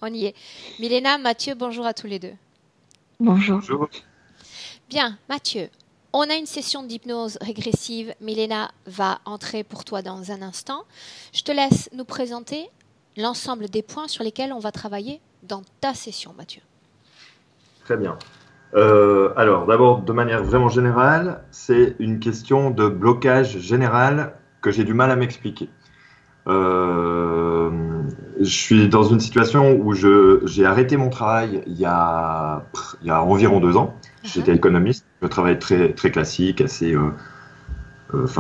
On y est. Milena, Mathieu, bonjour à tous les deux. Bonjour. Bonjour. Bien, Mathieu, on a une session d'hypnose régressive. Milena va entrer pour toi dans un instant. Je te laisse nous présenter l'ensemble des points sur lesquels on va travailler dans ta session, Mathieu. Très bien. Alors, d'abord, de manière vraiment générale, c'est une question de blocage général que j'ai du mal à m'expliquer. Je suis dans une situation où j'ai arrêté mon travail il y a environ 2 ans. J'étais économiste, je travaille très, très classique, assez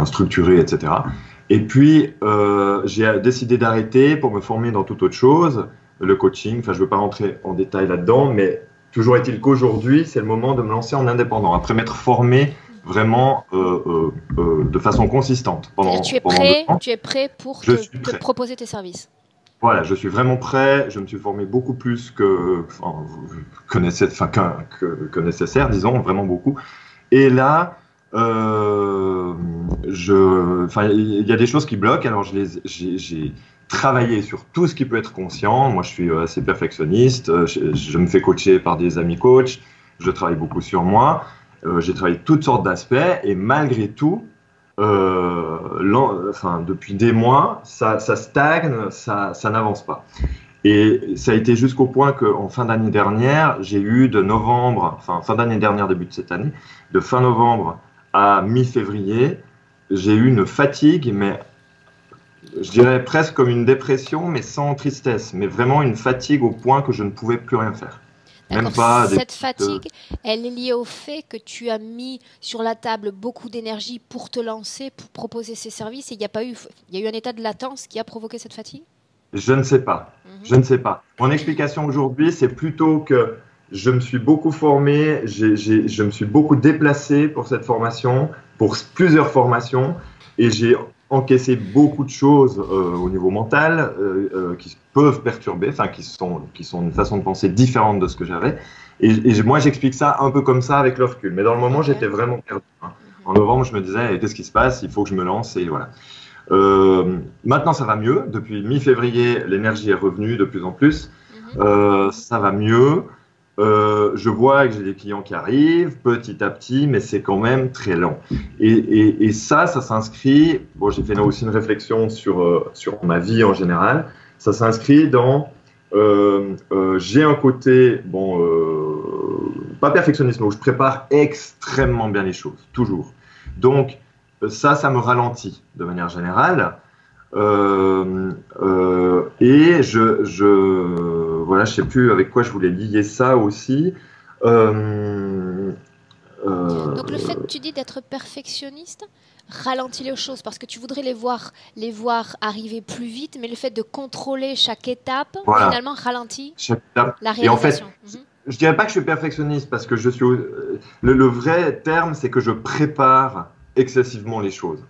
structuré, etc. Et puis, j'ai décidé d'arrêter pour me former dans toute autre chose, le coaching. Enfin, je ne veux pas rentrer en détail là-dedans, mais toujours est-il qu'aujourd'hui, c'est le moment de me lancer en indépendant, après m'être formé vraiment de façon consistante pendant 2 ans. Tu es prêt pour te proposer tes services? Voilà, je suis vraiment prêt. Je me suis formé beaucoup plus que nécessaire, disons, vraiment beaucoup. Et là, il y a des choses qui bloquent. Alors, j'ai travaillé sur tout ce qui peut être conscient. Moi, je suis assez perfectionniste. Je me fais coacher par des amis coachs. Je travaille beaucoup sur moi. J'ai travaillé toutes sortes d'aspects. Et malgré tout, depuis des mois, ça stagne, ça n'avance pas. Et ça a été jusqu'au point qu'en fin d'année dernière, j'ai eu fin d'année dernière, début de cette année, de fin novembre à mi-février, j'ai eu une fatigue, mais je dirais presque comme une dépression, mais sans tristesse, mais vraiment une fatigue au point que je ne pouvais plus rien faire. Même pas cette fatigue, elle est liée au fait que tu as mis sur la table beaucoup d'énergie pour te lancer, pour proposer ces services, et il y a eu un état de latence qui a provoqué cette fatigue? Je ne sais pas. Je ne sais pas. Mon explication aujourd'hui, c'est plutôt que je me suis beaucoup formé, je me suis beaucoup déplacé pour cette formation, pour plusieurs formations, et j'ai encaissé beaucoup de choses au niveau mental qui peuvent perturber, qui sont une façon de penser différente de ce que j'avais. Et moi, j'explique ça un peu comme ça avec le recul. Mais dans le moment, j'étais vraiment perdu. En novembre, je me disais, qu'est-ce qui se passe? Il faut que je me lance, et voilà. Maintenant, ça va mieux. Depuis mi-février, l'énergie est revenue de plus en plus. Ça va mieux. Je vois que j'ai des clients qui arrivent petit à petit, mais c'est quand même très lent. Et ça s'inscrit. Bon, j'ai fait aussi une réflexion sur ma vie en général. Ça s'inscrit dans. J'ai un côté, pas perfectionniste, mais où je prépare extrêmement bien les choses, toujours. Donc, ça me ralentit de manière générale. Et je sais plus avec quoi je voulais lier ça aussi. Donc le fait, tu dis, d'être perfectionniste ralentit les choses parce que tu voudrais les voir arriver plus vite, mais le fait de contrôler chaque étape, finalement, ralentit la réalisation. Et en fait, je dirais pas que je suis perfectionniste parce que je suis le vrai terme, c'est que je prépare excessivement les choses.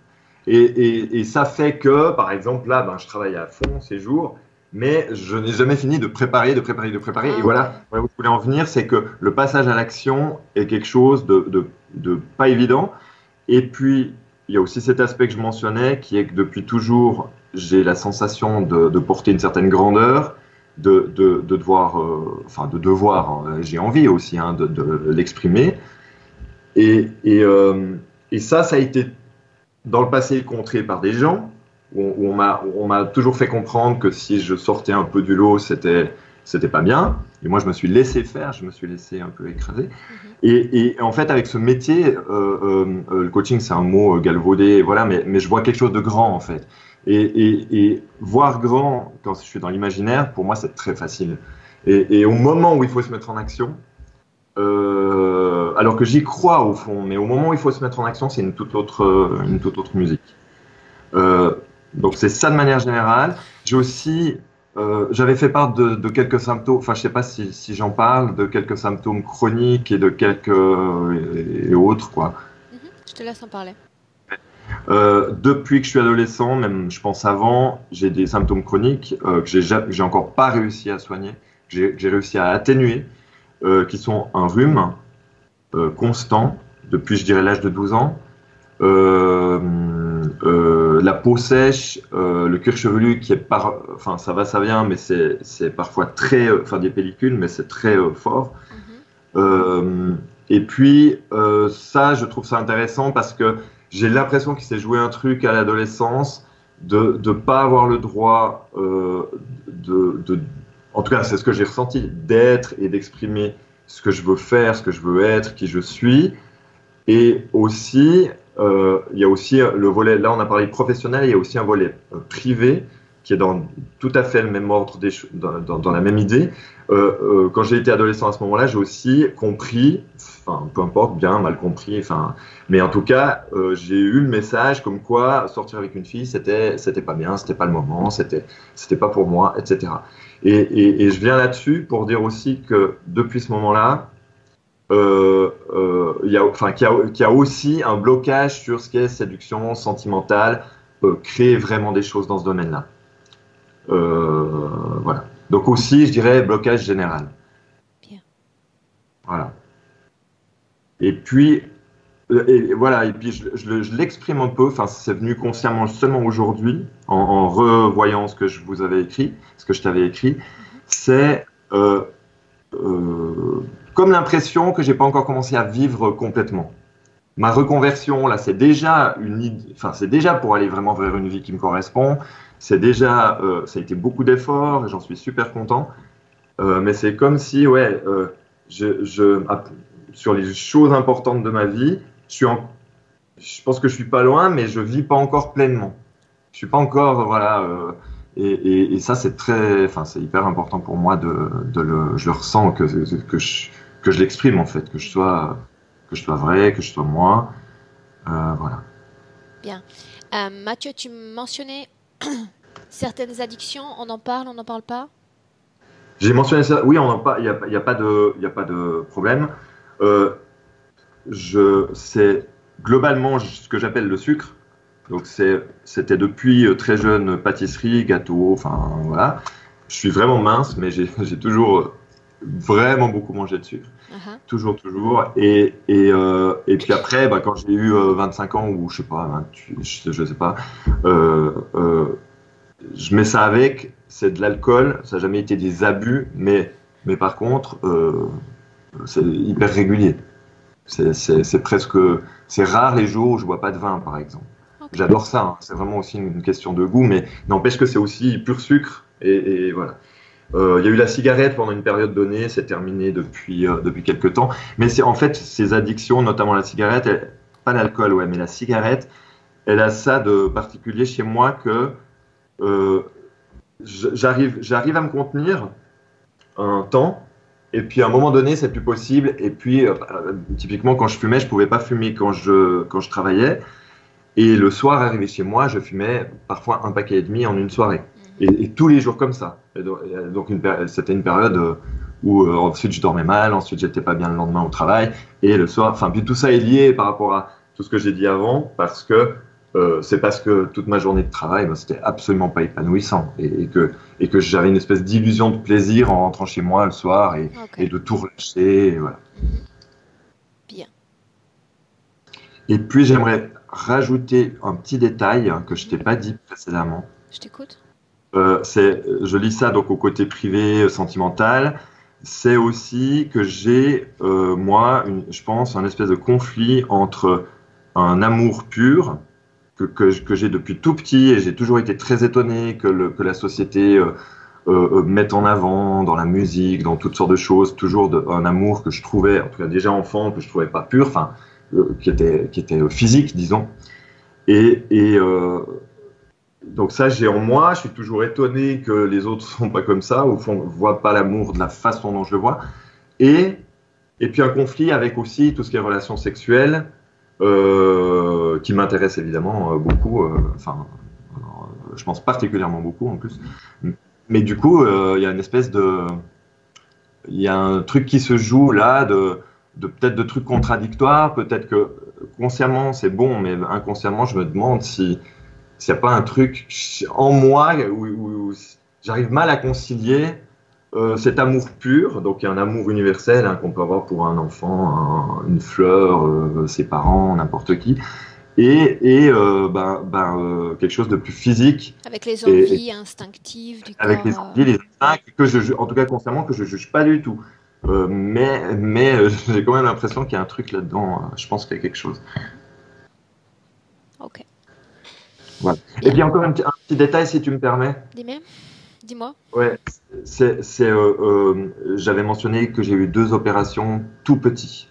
Et ça fait que, par exemple, là, je travaille à fond ces jours, mais je n'ai jamais fini de préparer. Et voilà, où je voulais en venir, c'est que le passage à l'action est quelque chose de pas évident. Et puis, il y a aussi cet aspect que je mentionnais, qui est que depuis toujours, j'ai la sensation de porter une certaine grandeur, de devoir, j'ai envie aussi de l'exprimer. Et ça a été dans le passé contré par des gens où on m'a toujours fait comprendre que si je sortais un peu du lot, c'était pas bien. Et moi, je me suis laissé faire, je me suis laissé un peu écraser. Et en fait, avec ce métier, le coaching, c'est un mot galvaudé, voilà, mais je vois quelque chose de grand, en fait. Et voir grand, quand je suis dans l'imaginaire, pour moi, c'est très facile. Et au moment où il faut se mettre en action, alors que j'y crois au fond, mais au moment où il faut se mettre en action, c'est une toute autre musique. Donc c'est ça de manière générale. J'ai aussi, j'avais fait part de quelques symptômes, je sais pas si j'en parle, de quelques symptômes chroniques et de quelques et autres, quoi. Je te laisse en parler. Depuis que je suis adolescent, même je pense avant, j'ai des symptômes chroniques que j'ai encore pas réussi à soigner, que j'ai réussi à atténuer. Qui sont un rhume constant depuis, je dirais, l'âge de 12 ans, la peau sèche, le cuir chevelu qui est enfin ça va, ça vient, mais c'est parfois très, enfin des pellicules, mais c'est très fort. Et puis ça, je trouve ça intéressant parce que j'ai l'impression qu'il s'est joué un truc à l'adolescence de ne pas avoir le droit en tout cas c'est ce que j'ai ressenti, d'être et d'exprimer ce que je veux faire, ce que je veux être, qui je suis. Et aussi, il y a aussi le volet, là on a parlé professionnel, il y a aussi un volet privé qui est dans tout à fait le même ordre, dans la même idée. Quand j'ai été adolescent à ce moment-là, j'ai aussi compris, enfin peu importe, bien, mal compris, enfin, mais en tout cas, j'ai eu le message comme quoi sortir avec une fille, c'était pas bien, c'était pas le moment, c'était pas pour moi, etc. Et je viens là-dessus pour dire aussi que depuis ce moment-là, qu'il y a aussi un blocage sur ce qu'est séduction sentimentale, créer vraiment des choses dans ce domaine-là. Voilà. Donc aussi, je dirais blocage général. Bien. Voilà. Et puis, voilà. Et puis je l'exprime un peu. Enfin, c'est venu consciemment seulement aujourd'hui, en revoyant ce que je vous avais écrit, ce que je t'avais écrit. C'est comme l'impression que j'ai pas encore commencé à vivre complètement. Ma reconversion, là, c'est déjà c'est déjà pour aller vraiment vers une vie qui me correspond. C'est déjà, ça a été beaucoup d'efforts et j'en suis super content. Mais c'est comme si, ouais, sur les choses importantes de ma vie, je pense que je suis pas loin, mais je vis pas encore pleinement. Je suis pas encore, voilà. Et ça, c'est c'est hyper important pour moi je le ressens que je l'exprime en fait, que je sois vrai, que je sois moi. Voilà. Bien. Mathieu, tu mentionnais certaines addictions. On en parle pas? J'ai mentionné ça. Oui, on en parle. Il y a pas de problème. C'est globalement ce que j'appelle le sucre. Donc c'était depuis très jeune pâtisserie, gâteau, enfin voilà. Je suis vraiment mince, mais j'ai toujours vraiment beaucoup mangé de sucre. Toujours. Et puis après, quand j'ai eu 25 ans ou je sais pas, 28, je sais pas, je mets ça avec, c'est de l'alcool, ça n'a jamais été des abus, mais par contre, c'est hyper régulier. C'est presque, c'est rare les jours où je bois pas de vin, par exemple. Okay. J'adore ça, hein. C'est vraiment aussi une question de goût, mais n'empêche que c'est aussi pur sucre, et voilà. Il y a eu la cigarette pendant une période donnée, c'est terminé depuis quelques temps. Mais c'est en fait ces addictions, notamment la cigarette, pas l'alcool, ouais, mais la cigarette, elle a ça de particulier chez moi que j'arrive à me contenir un temps, et puis à un moment donné, c'est plus possible. Et puis typiquement quand je fumais, je pouvais pas fumer quand je travaillais. Et le soir, arrivé chez moi, je fumais parfois un paquet et demi en une soirée. Et tous les jours comme ça. Donc c'était une période où ensuite je dormais mal, ensuite j'étais pas bien le lendemain au travail, et le soir, enfin puis tout ça est lié par rapport à tout ce que j'ai dit avant, parce que toute ma journée de travail, c'était absolument pas épanouissant, et que j'avais une espèce d'illusion de plaisir en rentrant chez moi le soir et de tout relâcher, et voilà. Bien. Et puis j'aimerais rajouter un petit détail que je t'ai pas dit précédemment. Je t'écoute. Je lis ça donc au côté privé, sentimental. C'est aussi que j'ai, moi, je pense, un espèce de conflit entre un amour pur que j'ai depuis tout petit, et j'ai toujours été très étonné que la société mette en avant dans la musique, dans toutes sortes de choses, toujours un amour que je trouvais, en tout cas déjà enfant, que je trouvais pas pur, enfin, qui était physique, disons. Donc ça, j'ai en moi, je suis toujours étonné que les autres ne sont pas comme ça, au fond, ne voient pas l'amour de la façon dont je le vois. Et puis un conflit avec aussi tout ce qui est relations sexuelles, qui m'intéresse évidemment beaucoup, je pense particulièrement beaucoup en plus. Mais du coup, il y a une espèce il y a un truc qui se joue là, peut-être de trucs contradictoires, peut-être que consciemment c'est bon, mais inconsciemment je me demande s'il n'y a pas un truc en moi où j'arrive mal à concilier cet amour pur, donc il y a un amour universel qu'on peut avoir pour un enfant, une fleur, ses parents, n'importe qui, quelque chose de plus physique Avec les et envies instinctives du avec les corps. envies, les instincts, en tout cas consciemment, que je juge pas du tout. J'ai quand même l'impression qu'il y a un truc là-dedans. Je pense qu'il y a quelque chose. Ok, Voilà. Et bien. puis encore un petit détail, si tu me permets. Dis-moi. Dis-moi. Ouais, j'avais mentionné que j'ai eu 2 opérations tout petits.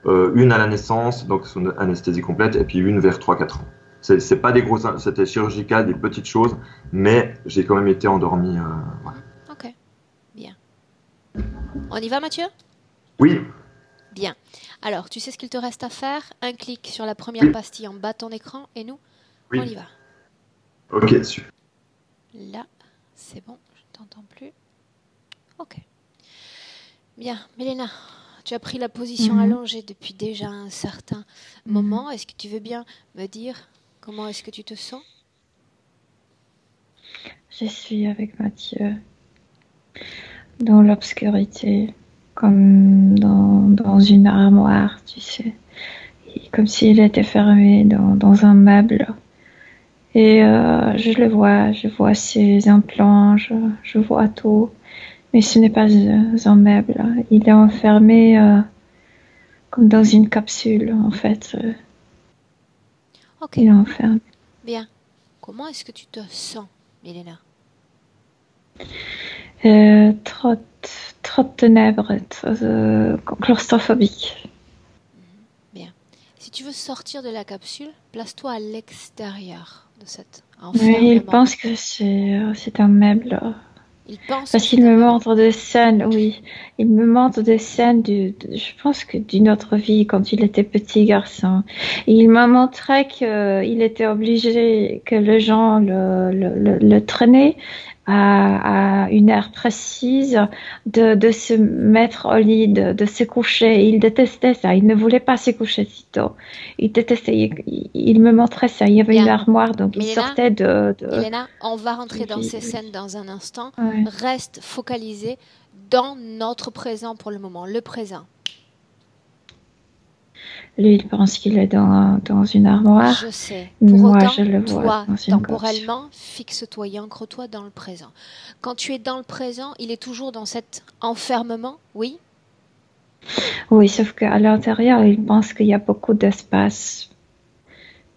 Une à la naissance, donc sous anesthésie complète, et puis une vers 3-4 ans. C'est pas des grosses, c'était chirurgical, des petites choses, mais j'ai quand même été endormi. Voilà. Ok, bien. On y va, Mathieu? Oui, Bien. Alors, tu sais ce qu'il te reste à faire? Un clic sur la première oui, pastille en bas de ton écran et nous, on y oui. va. Ok, super. Là, c'est bon, je ne t'entends plus. Ok. Bien, Milena, tu as pris la position Mhm, allongée depuis déjà un certain mhm. moment. Est-ce que tu veux bien me dire comment est-ce que tu te sens? Je suis avec Mathieu dans l'obscurité, comme dans une armoire, tu sais, et comme s'il était fermé dans un meuble. Et je vois ses implants, je vois tout, mais ce n'est pas un meuble. Il est enfermé comme dans une capsule, en fait. Ok, Il est enfermé. bien. Comment est-ce que tu te sens, Milena? Trop, trop de ténèbres, claustrophobique. Bien. Si tu veux sortir de la capsule, place-toi à l'extérieur de cet Oui, il enfermement. pense que c'est un meuble. Il pense que Parce c'est qu'il un me meuble. montre des scènes, oui. Il me montre des scènes je pense que d'une autre vie, quand il était petit garçon. Et il m'a montré qu'il était obligé, que les gens le traînaient à une heure précise, de se mettre au lit, de se coucher. Il détestait ça. Il ne voulait pas se coucher si tôt. Il détestait. Il me montrait ça. Il y avait une Bien. armoire, donc il Milena, sortait Milena, on va du rentrer dans lit. ces Oui. scènes dans un instant. Ouais. Reste focalisé dans notre présent pour le moment, le présent. Lui, il pense qu'il est dans une Je armoire. sais. Pour Moi, je autant, le vois toi, dans une capsule. temporellement, fixe-toi et ancre-toi dans le présent. Quand tu es dans le présent, il est toujours dans cet enfermement, oui? Oui, sauf qu'à l'intérieur, il pense qu'il y a beaucoup d'espace.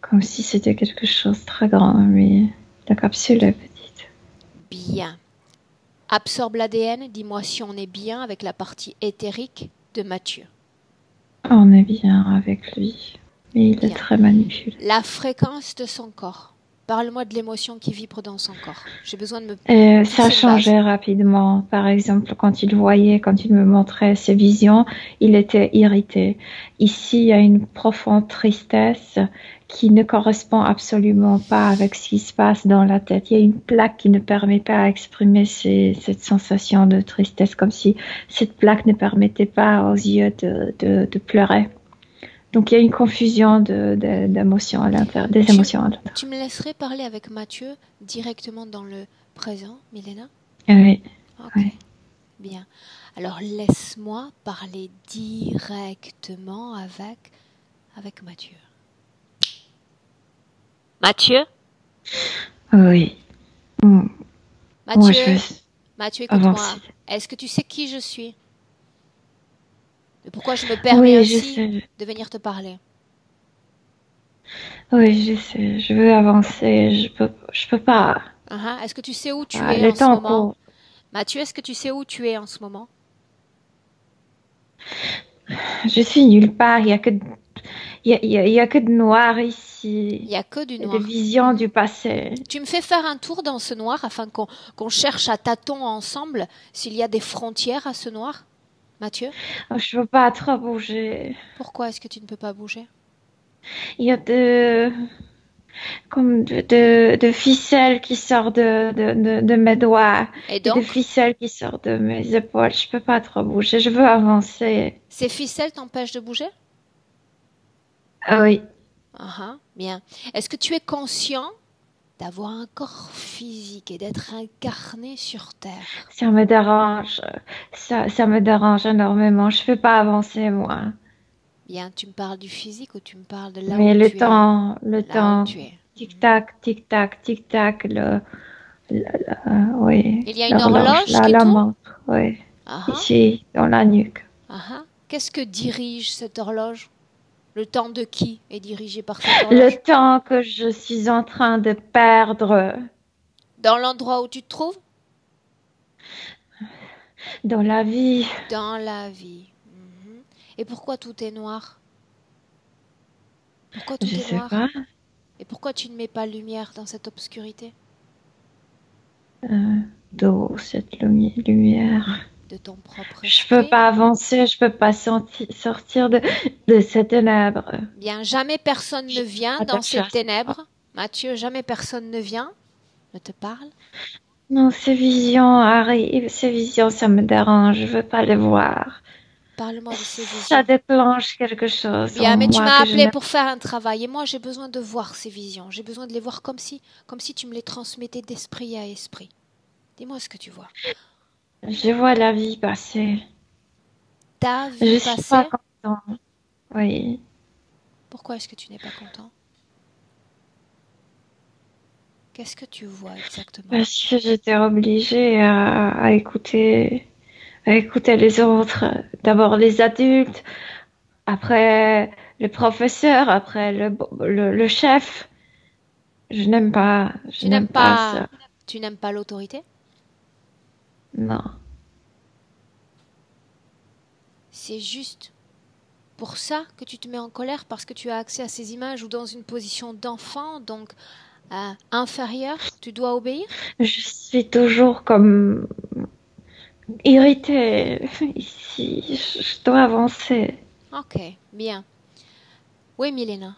Comme si c'était quelque chose de très grand, mais la capsule est petite. Bien. Absorbe l'ADN, dis-moi si on est bien avec la partie éthérique de Mathieu. On est bien avec lui, mais il est Bien. très manipulé. La fréquence de son corps. Parle-moi de l'émotion qui vibre dans son corps. J'ai besoin de me Ça fixer une base. changeait rapidement. Par exemple, quand il me montrait ses visions, il était irrité. Ici, il y a une profonde tristesse qui ne correspond absolument pas avec ce qui se passe dans la tête. Il y a une plaque qui ne permet pas à exprimer cette sensation de tristesse, comme si cette plaque ne permettait pas aux yeux de pleurer. Donc, il y a une confusion d'émotions à l'intérieur, des émotions à l'intérieur. Tu me laisserais parler avec Mathieu directement dans le présent, Milena? Oui, Ok, oui. bien. Alors laisse-moi parler directement avec Mathieu. Mathieu? Oui. Moi, je Mathieu? vais Mathieu, écoute-moi. avancer. Est-ce que tu sais qui je suis? Et pourquoi je me permets Oui, je ainsi sais. de venir te parler? Oui, je sais. Je veux avancer. Je peux pas. Est-ce que tu sais où tu Ah, es en le ce temps moment? court. Mathieu, est-ce que tu sais où tu es en ce moment? Je suis nulle part. Il y a que de noir Il ici. n'y a que du Et des noir. visions du passé. Tu me fais faire un tour dans ce noir afin qu'on cherche à tâtons ensemble s'il y a des frontières à ce noir, Mathieu? Oh, je veux pas trop bouger. Pourquoi est-ce que tu ne peux pas bouger? Il y a comme de ficelles qui sortent de mes doigts. Et Et de donc, ficelles qui sortent de mes épaules. Je peux pas trop bouger. Je veux avancer. ces ficelles t'empêchent de bouger? Ah oui. Bien. Est-ce que tu es conscient d'avoir un corps physique et d'être incarné sur Terre? Ça me dérange. Ça me dérange énormément. Je peux pas avancer, moi. Bien, tu me parles du physique ou tu me parles de là Mais où le tu es? temps, le Là où temps, tu es. tic-tac, tic-tac, tic-tac, oui, Il y a une l'horloge, horloge qui la tourne? montre, oui, Ah ah, ici, dans la nuque. ah ah. Qu'est-ce que dirige cette horloge? Le temps de qui est dirigé par cette Le horloge? temps que je suis en train de perdre Dans l'endroit où tu te trouves? dans la vie, Dans la vie. Mhm. Et pourquoi tout est noir? Pourquoi tout je est sais noir? pas, Et pourquoi tu ne mets pas lumière dans cette obscurité d'où cette lumière. de ton propre Je peux esprit? pas avancer, je peux pas sortir de ces ténèbres. Bien, jamais personne ne Je vient pas de dans ces chasse. ténèbres. Mathieu, jamais personne ne vient, ne te parle. Non, ces visions arrivent, ces visions, ça me dérange, je veux pas les voir. Parle-moi de ces Ça visions. déclenche quelque chose en Bien, mais tu moi m'as que je appelé n'aime. pour faire un travail et moi j'ai besoin de voir ces visions. J'ai besoin de les voir comme si tu me les transmettais d'esprit à esprit. Dis-moi ce que tu vois. Je vois la vie passer. Ta vie Je suis pas passée, content. Oui. pourquoi est-ce que tu n'es pas content? Qu'est-ce que tu vois exactement? Parce que j'étais obligée à écouter les autres. D'abord les adultes, après le professeur, après le chef. Je Tu n'aimes n'aime pas pas, ça. tu n'aimes pas l'autorité? Non. C'est juste pour ça que tu te mets en colère parce que tu as accès à ces images ou dans une position d'enfant, donc inférieure, tu dois obéir? Je suis toujours comme irritée ici. Je dois avancer. Ok, bien. Oui, Milena.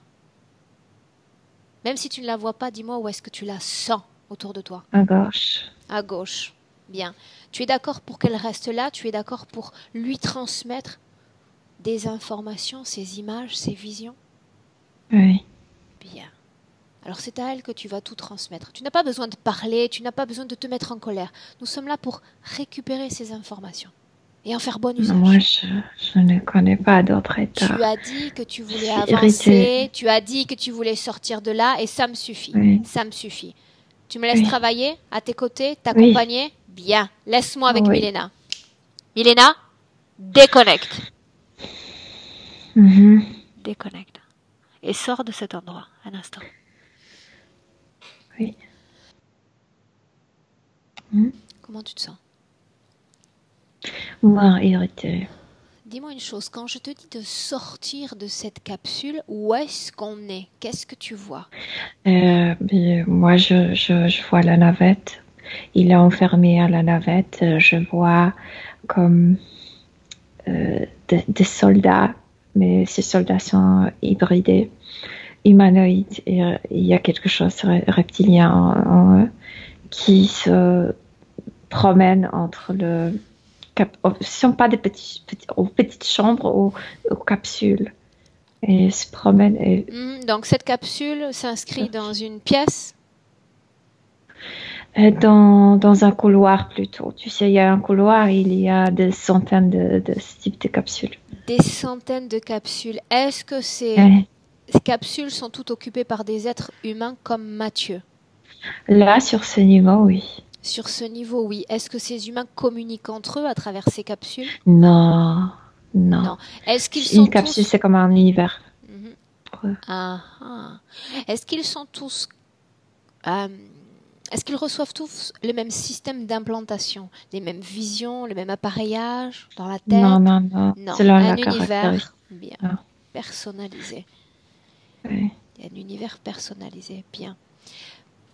Même si tu ne la vois pas, dis-moi où est-ce que tu la sens autour de toi. À gauche. À gauche. Bien. Tu es d'accord pour qu'elle reste là? Tu es d'accord pour lui transmettre des informations, ces images, ces visions? Oui. Bien. Alors c'est à elle que tu vas tout transmettre. Tu n'as pas besoin de parler, tu n'as pas besoin de te mettre en colère. Nous sommes là pour récupérer ces informations et en faire bon Moi, usage. je ne connais pas d'autre état. Tu as dit que tu Je voulais suis avancer, irritée. tu as dit que tu voulais sortir de là et ça me suffit. Oui. Ça me suffit. Tu me laisses Oui. travailler à tes côtés, Oui. t'accompagner? Bien. Laisse-moi avec Oui. Milena. Milena, déconnecte. Mhm. Déconnecte. Et sors de cet endroit un instant. Oui. Mhm. Comment tu te sens? Moi, irritée. Dis-moi une chose, quand je te dis de sortir de cette capsule, où est-ce qu'on est? Qu'est-ce que tu vois? Mais moi, je vois la navette. Il est enfermé à la navette. Je vois comme des soldats, mais ces soldats sont hybridés, humanoïdes. Et il y a quelque chose de reptilien en eux qui se promène entre le... Ce ne sont pas des petites chambres ou capsules. Et se promène et Donc cette capsule s'inscrit dans une pièce? dans un couloir plutôt. Tu sais, il y a un couloir, il y a des centaines de ce type de capsules. Des centaines de capsules. Est-ce que ces capsules sont toutes occupées par des êtres humains comme Mathieu? Là, sur ce niveau, oui. Sur ce niveau, oui. Est-ce que ces humains communiquent entre eux à travers ces capsules? Non, non. Non. Est-ce qu'ils sont Une capsule, c'est comme un univers. Ah, ah. Est-ce qu'ils sont tous... est-ce qu'ils reçoivent tous le même système d'implantation, les mêmes visions, le même appareillage dans la tête? Non, non, non. Non, Selon un la univers bien Ah. personnalisé. Oui. Un univers personnalisé, bien.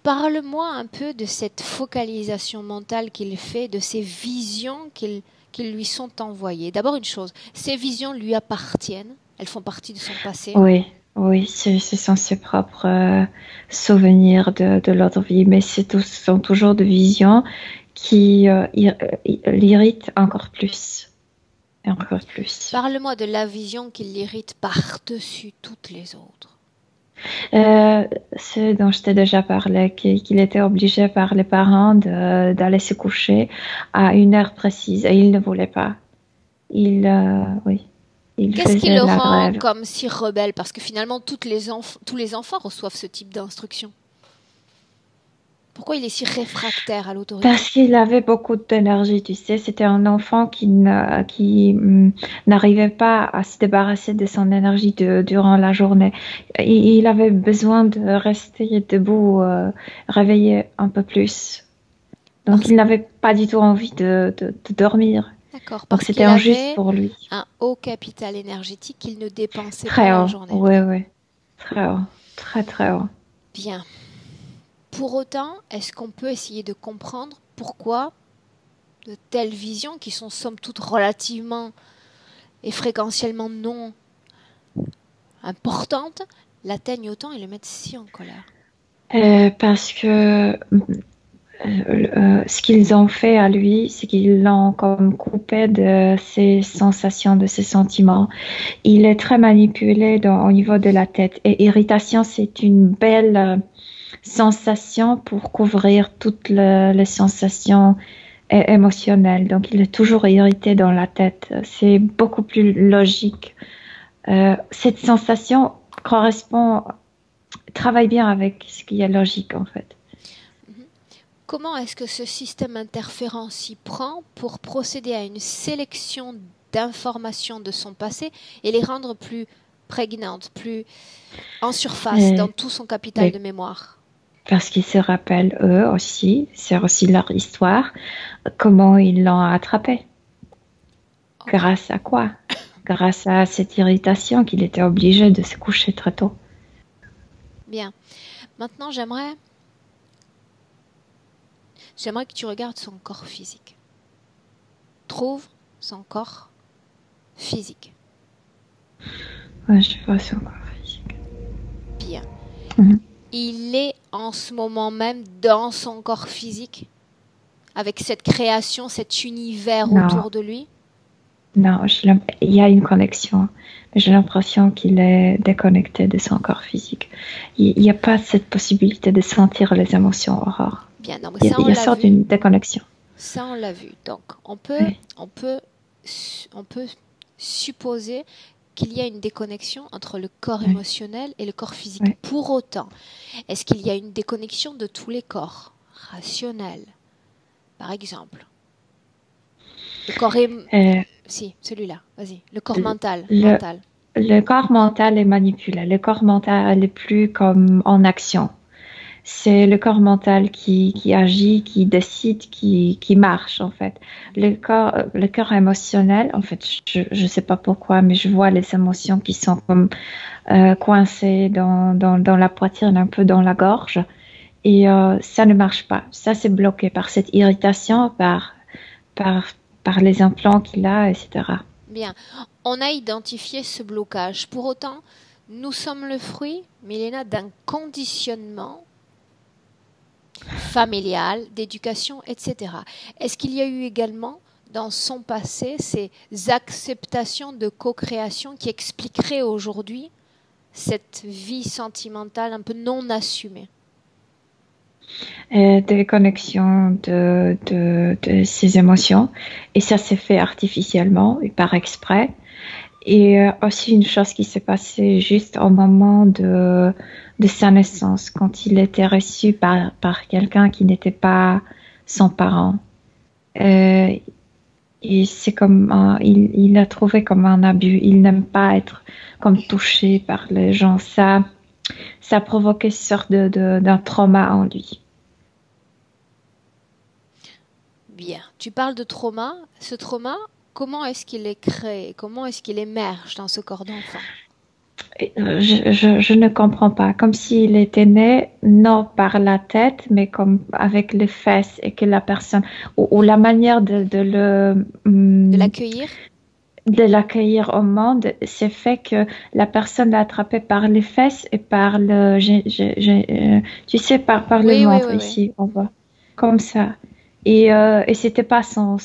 Parle-moi un peu de cette focalisation mentale qu'il fait, de ces visions qui lui sont envoyées. D'abord une chose, ces visions lui appartiennent, elles font partie de son passé. Oui, oui, ce sont ses propres souvenirs de l'autre vie, mais ce sont toujours des visions qui l'irritent encore plus. Et encore plus. Parle-moi de la vision qui l'irrite par-dessus toutes les autres. Ce dont je t'ai déjà parlé, qu'il était obligé par les parents d'aller se coucher à une heure précise et il ne voulait pas. Oui. Il Qu'est-ce qui faisait le de la rend grève. comme si rebelle? Parce que finalement, tous les enfants reçoivent ce type d'instruction. Pourquoi il est si réfractaire à l'autorité? Parce qu'il avait beaucoup d'énergie, tu sais, c'était un enfant qui n'arrivait pas à se débarrasser de son énergie durant la journée. Il avait besoin de rester debout, réveillé un peu plus. Donc Parce, il n'avait pas du tout envie de dormir. d'accord, Donc parce c'était qu'il injuste avait pour lui. un haut capital énergétique qu'il ne dépensait pas Très la haut, journée. oui, oui. Très haut, très très haut. Bien. Pour autant, est-ce qu'on peut essayer de comprendre pourquoi de telles visions, qui sont somme toute relativement et fréquentiellement non importantes, l'atteignent autant et le mettent si en colère? Parce que ce qu'ils ont fait à lui, c'est qu'ils l'ont comme coupé de ses sensations, de ses sentiments. Il est très manipulé au niveau de la tête. Et irritation, c'est une belle sensation pour couvrir toutes les sensations émotionnelles. Donc, il est toujours irrité dans la tête. C'est beaucoup plus logique. Cette sensation travaille bien avec ce qui est logique, en fait. Comment est-ce que ce système interférent s'y prend pour procéder à une sélection d'informations de son passé et les rendre plus prégnantes, plus en surface dans tout son capital de mémoire? Parce qu'ils se rappellent, eux aussi, c'est aussi leur histoire, comment ils l'ont attrapé. Okay. Grâce à quoi? Grâce à cette irritation qu'il était obligé de se coucher très tôt. Bien. Maintenant, j'aimerais que tu regardes son corps physique. Trouve son corps physique. Ouais, je vois son corps physique. Bien. Mm-hmm. Il est en ce moment même dans son corps physique, avec cette création, cet univers autour de lui? Non, il y a une connexion. J'ai l'impression qu'il est déconnecté de son corps physique. Il n'y a pas cette possibilité de sentir les émotions, Aurore. Bien, non, mais il y a sorte d'une déconnexion. Ça, on l'a vu. Donc, on peut supposer qu'il y a une déconnexion entre le corps émotionnel et le corps physique. Oui. Pour autant, est-ce qu'il y a une déconnexion de tous les corps rationnels? Par exemple, le corps si, celui-là, vas-y. Le corps mental. Le corps mental est manipulé. Le corps mental est plus comme en action. C'est le corps mental qui agit, qui décide, qui marche en fait. Le corps émotionnel, en fait, je sais pas pourquoi, mais je vois les émotions qui sont comme coincées dans la poitrine, un peu dans la gorge, et ça ne marche pas. Ça c'est bloqué par cette irritation, par les implants qu'il a, etc. Bien, on a identifié ce blocage. Pour autant, nous sommes le fruit, Milena, d'un conditionnement familial, d'éducation, etc. Est-ce qu'il y a eu également dans son passé ces acceptations de co-création qui expliqueraient aujourd'hui cette vie sentimentale un peu non assumée? Des connexions de ses émotions, et ça s'est fait artificiellement et par exprès. Et aussi une chose qui s'est passée juste au moment de sa naissance, quand il était reçu par quelqu'un qui n'était pas son parent. Et c'est comme il a trouvé comme un abus. Il n'aime pas être comme touché par les gens. Ça a provoqué une sorte d'un trauma en lui. Bien. Tu parles de trauma. Ce trauma, comment est-ce qu'il est créé? Comment est-ce qu'il émerge dans ce corps d'enfant? Je ne comprends pas. Comme s'il était né, non par la tête, mais comme avec les fesses, et que la personne, ou la manière de l'accueillir? De l'accueillir au monde, c'est fait que la personne l'a attrapé par les fesses et par le, tu sais, par le ventre ici, on voit. Comme ça. Et c'était pas son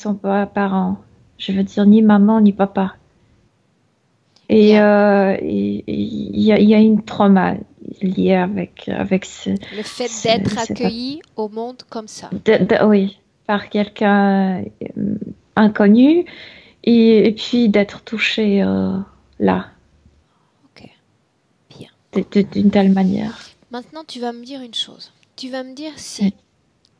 parent. Je veux dire, ni maman, ni papa. Et il y a une trauma liée avec le fait d'être accueilli au monde comme ça. Oui, par quelqu'un inconnu, et puis d'être touché là, Ok, bien. d'une telle manière. Maintenant, tu vas me dire une chose. Tu vas me dire si Oui.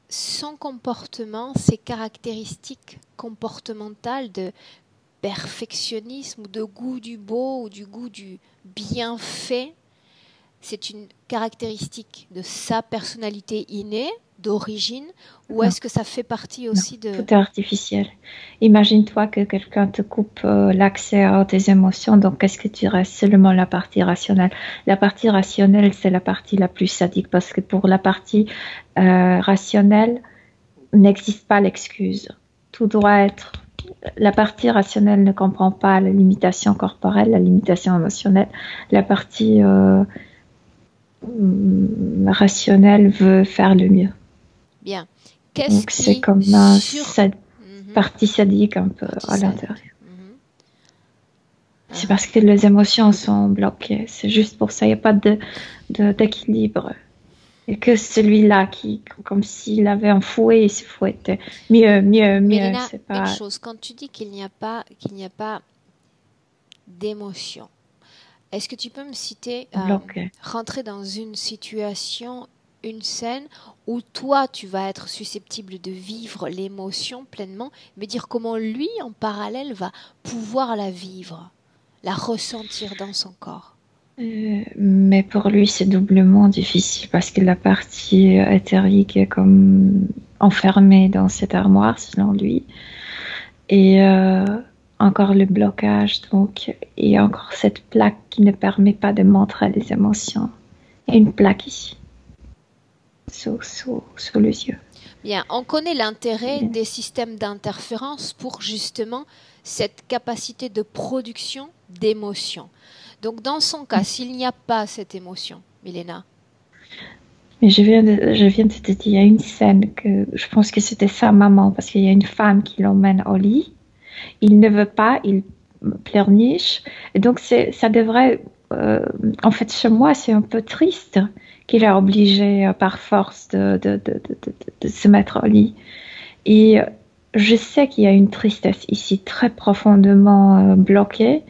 son comportement, ses caractéristiques comportementales de perfectionnisme ou de goût du beau ou du goût du bien fait, c'est une caractéristique de sa personnalité innée, d'origine, ou Non, est-ce que ça fait partie non, aussi de... tout est artificiel. Imagine-toi que quelqu'un te coupe l'accès à tes émotions, donc qu'est-ce que tu restes? Seulement la partie rationnelle. La partie rationnelle, c'est la partie la plus sadique parce que pour la partie rationnelle, n'existe pas l'excuse. Tout doit être. La partie rationnelle ne comprend pas la limitation corporelle, la limitation émotionnelle. La partie rationnelle veut faire le mieux. Bien. Qu'est-ce Donc c'est qui comme une partie sadique un peu Partie à sadique. l'intérieur. Mhm. C'est parce que les émotions sont bloquées. C'est juste pour ça. Il n'y a pas d'équilibre. Et que celui-là qui, comme s'il avait un fouet, il se fouettait. Mieux. Mélina, C'est une pas chose, quand tu dis qu'il n'y a pas d'émotion, est-ce que tu peux me citer, bloqué. rentrer dans une situation, une scène où toi, tu vas être susceptible de vivre l'émotion pleinement, me dire comment lui, en parallèle, va pouvoir la vivre, la ressentir dans son corps. Mais pour lui, c'est doublement difficile parce que la partie éthérique est comme enfermée dans cette armoire, selon lui. Et encore le blocage, donc, et encore cette plaque qui ne permet pas de montrer les émotions. Il y a une plaque ici, sous les yeux. Bien, on connaît l'intérêt Bien. des systèmes d'interférence pour justement cette capacité de production d'émotions. Donc dans son cas, s'il n'y a pas cette émotion, Milena. Mais je viens de te dire, il y a une scène que je pense que c'était sa maman, parce qu'il y a une femme qui l'emmène au lit. Il ne veut pas, il pleurniche. Et donc ça devrait, en fait, chez moi, c'est un peu triste qu'il est obligé par force de se mettre au lit. Et je sais qu'il y a une tristesse ici très profondément bloquée.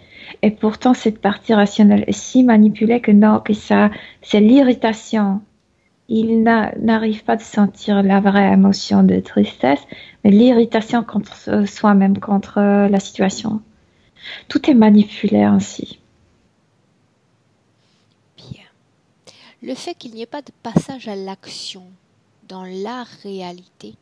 Et pourtant, cette partie rationnelle est si manipulée que non, que ça, c'est l'irritation. Il n'arrive pas à sentir la vraie émotion de tristesse, mais l'irritation contre soi-même, contre la situation. Tout est manipulé ainsi. Bien. Le fait qu'il n'y ait pas de passage à l'action dans la réalité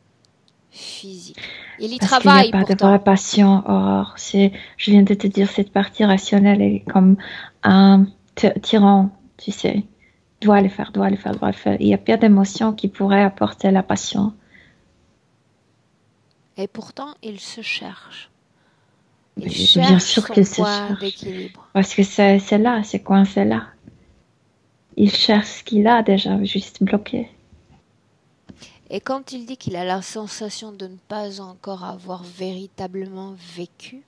physique. Il y Parce travaille qu'il n'y a pas pourtant. de vraie passion. Or, je viens de te dire, cette partie rationnelle est comme un tyran, tu sais. Doit le faire. Il n'y a pas d'émotion qui pourrait apporter la passion. Et pourtant, il se cherche. Il Bien cherche sûr son qu'il se point cherche. d'équilibre. Parce que c'est là, c'est coincé là. Il cherche ce qu'il a déjà, juste bloqué. Et quand il dit qu'il a la sensation de ne pas encore avoir véritablement vécu,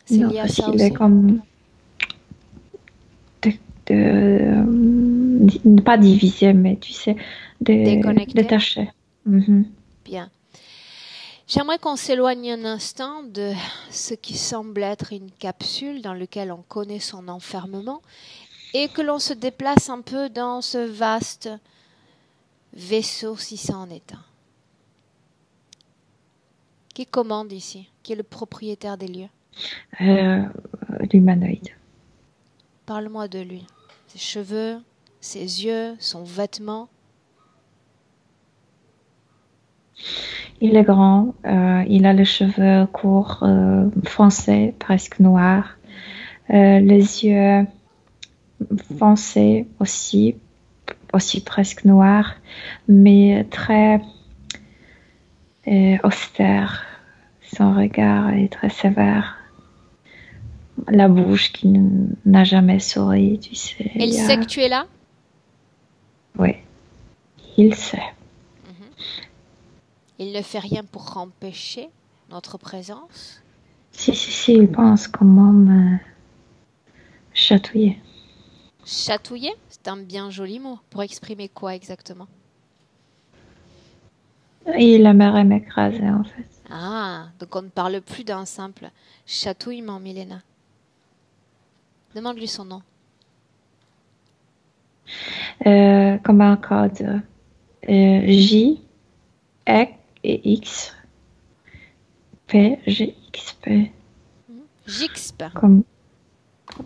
c'est Non, lié à parce ça qu'il aussi. est comme pas divisé, mais tu sais, Déconnecté. détaché. Mhm. Bien. J'aimerais qu'on s'éloigne un instant de ce qui semble être une capsule dans laquelle on connaît son enfermement et que l'on se déplace un peu dans ce vaste vaisseau si ça en est un. Qui commande ici? Qui est le propriétaire des lieux? L'humanoïde. Parle-moi de lui. Ses cheveux, ses yeux, son vêtement. Il est grand, il a les cheveux courts, foncés, presque noirs. Les yeux foncés aussi presque noirs, mais très austère. Son regard est très sévère. La bouche qui n'a jamais souri, tu sais. Elle sait que tu es là? Oui, il sait. Il ne fait rien pour empêcher notre présence? Si, il pense comment me chatouiller. Chatouiller? C'est un bien joli mot. Pour exprimer quoi exactement? Il aimerait m'écraser, en fait. Ah, donc on ne parle plus d'un simple chatouillement, Milena. Demande-lui son nom. Comme un code. J, E et X. P, G, X, P. Jixp. Comme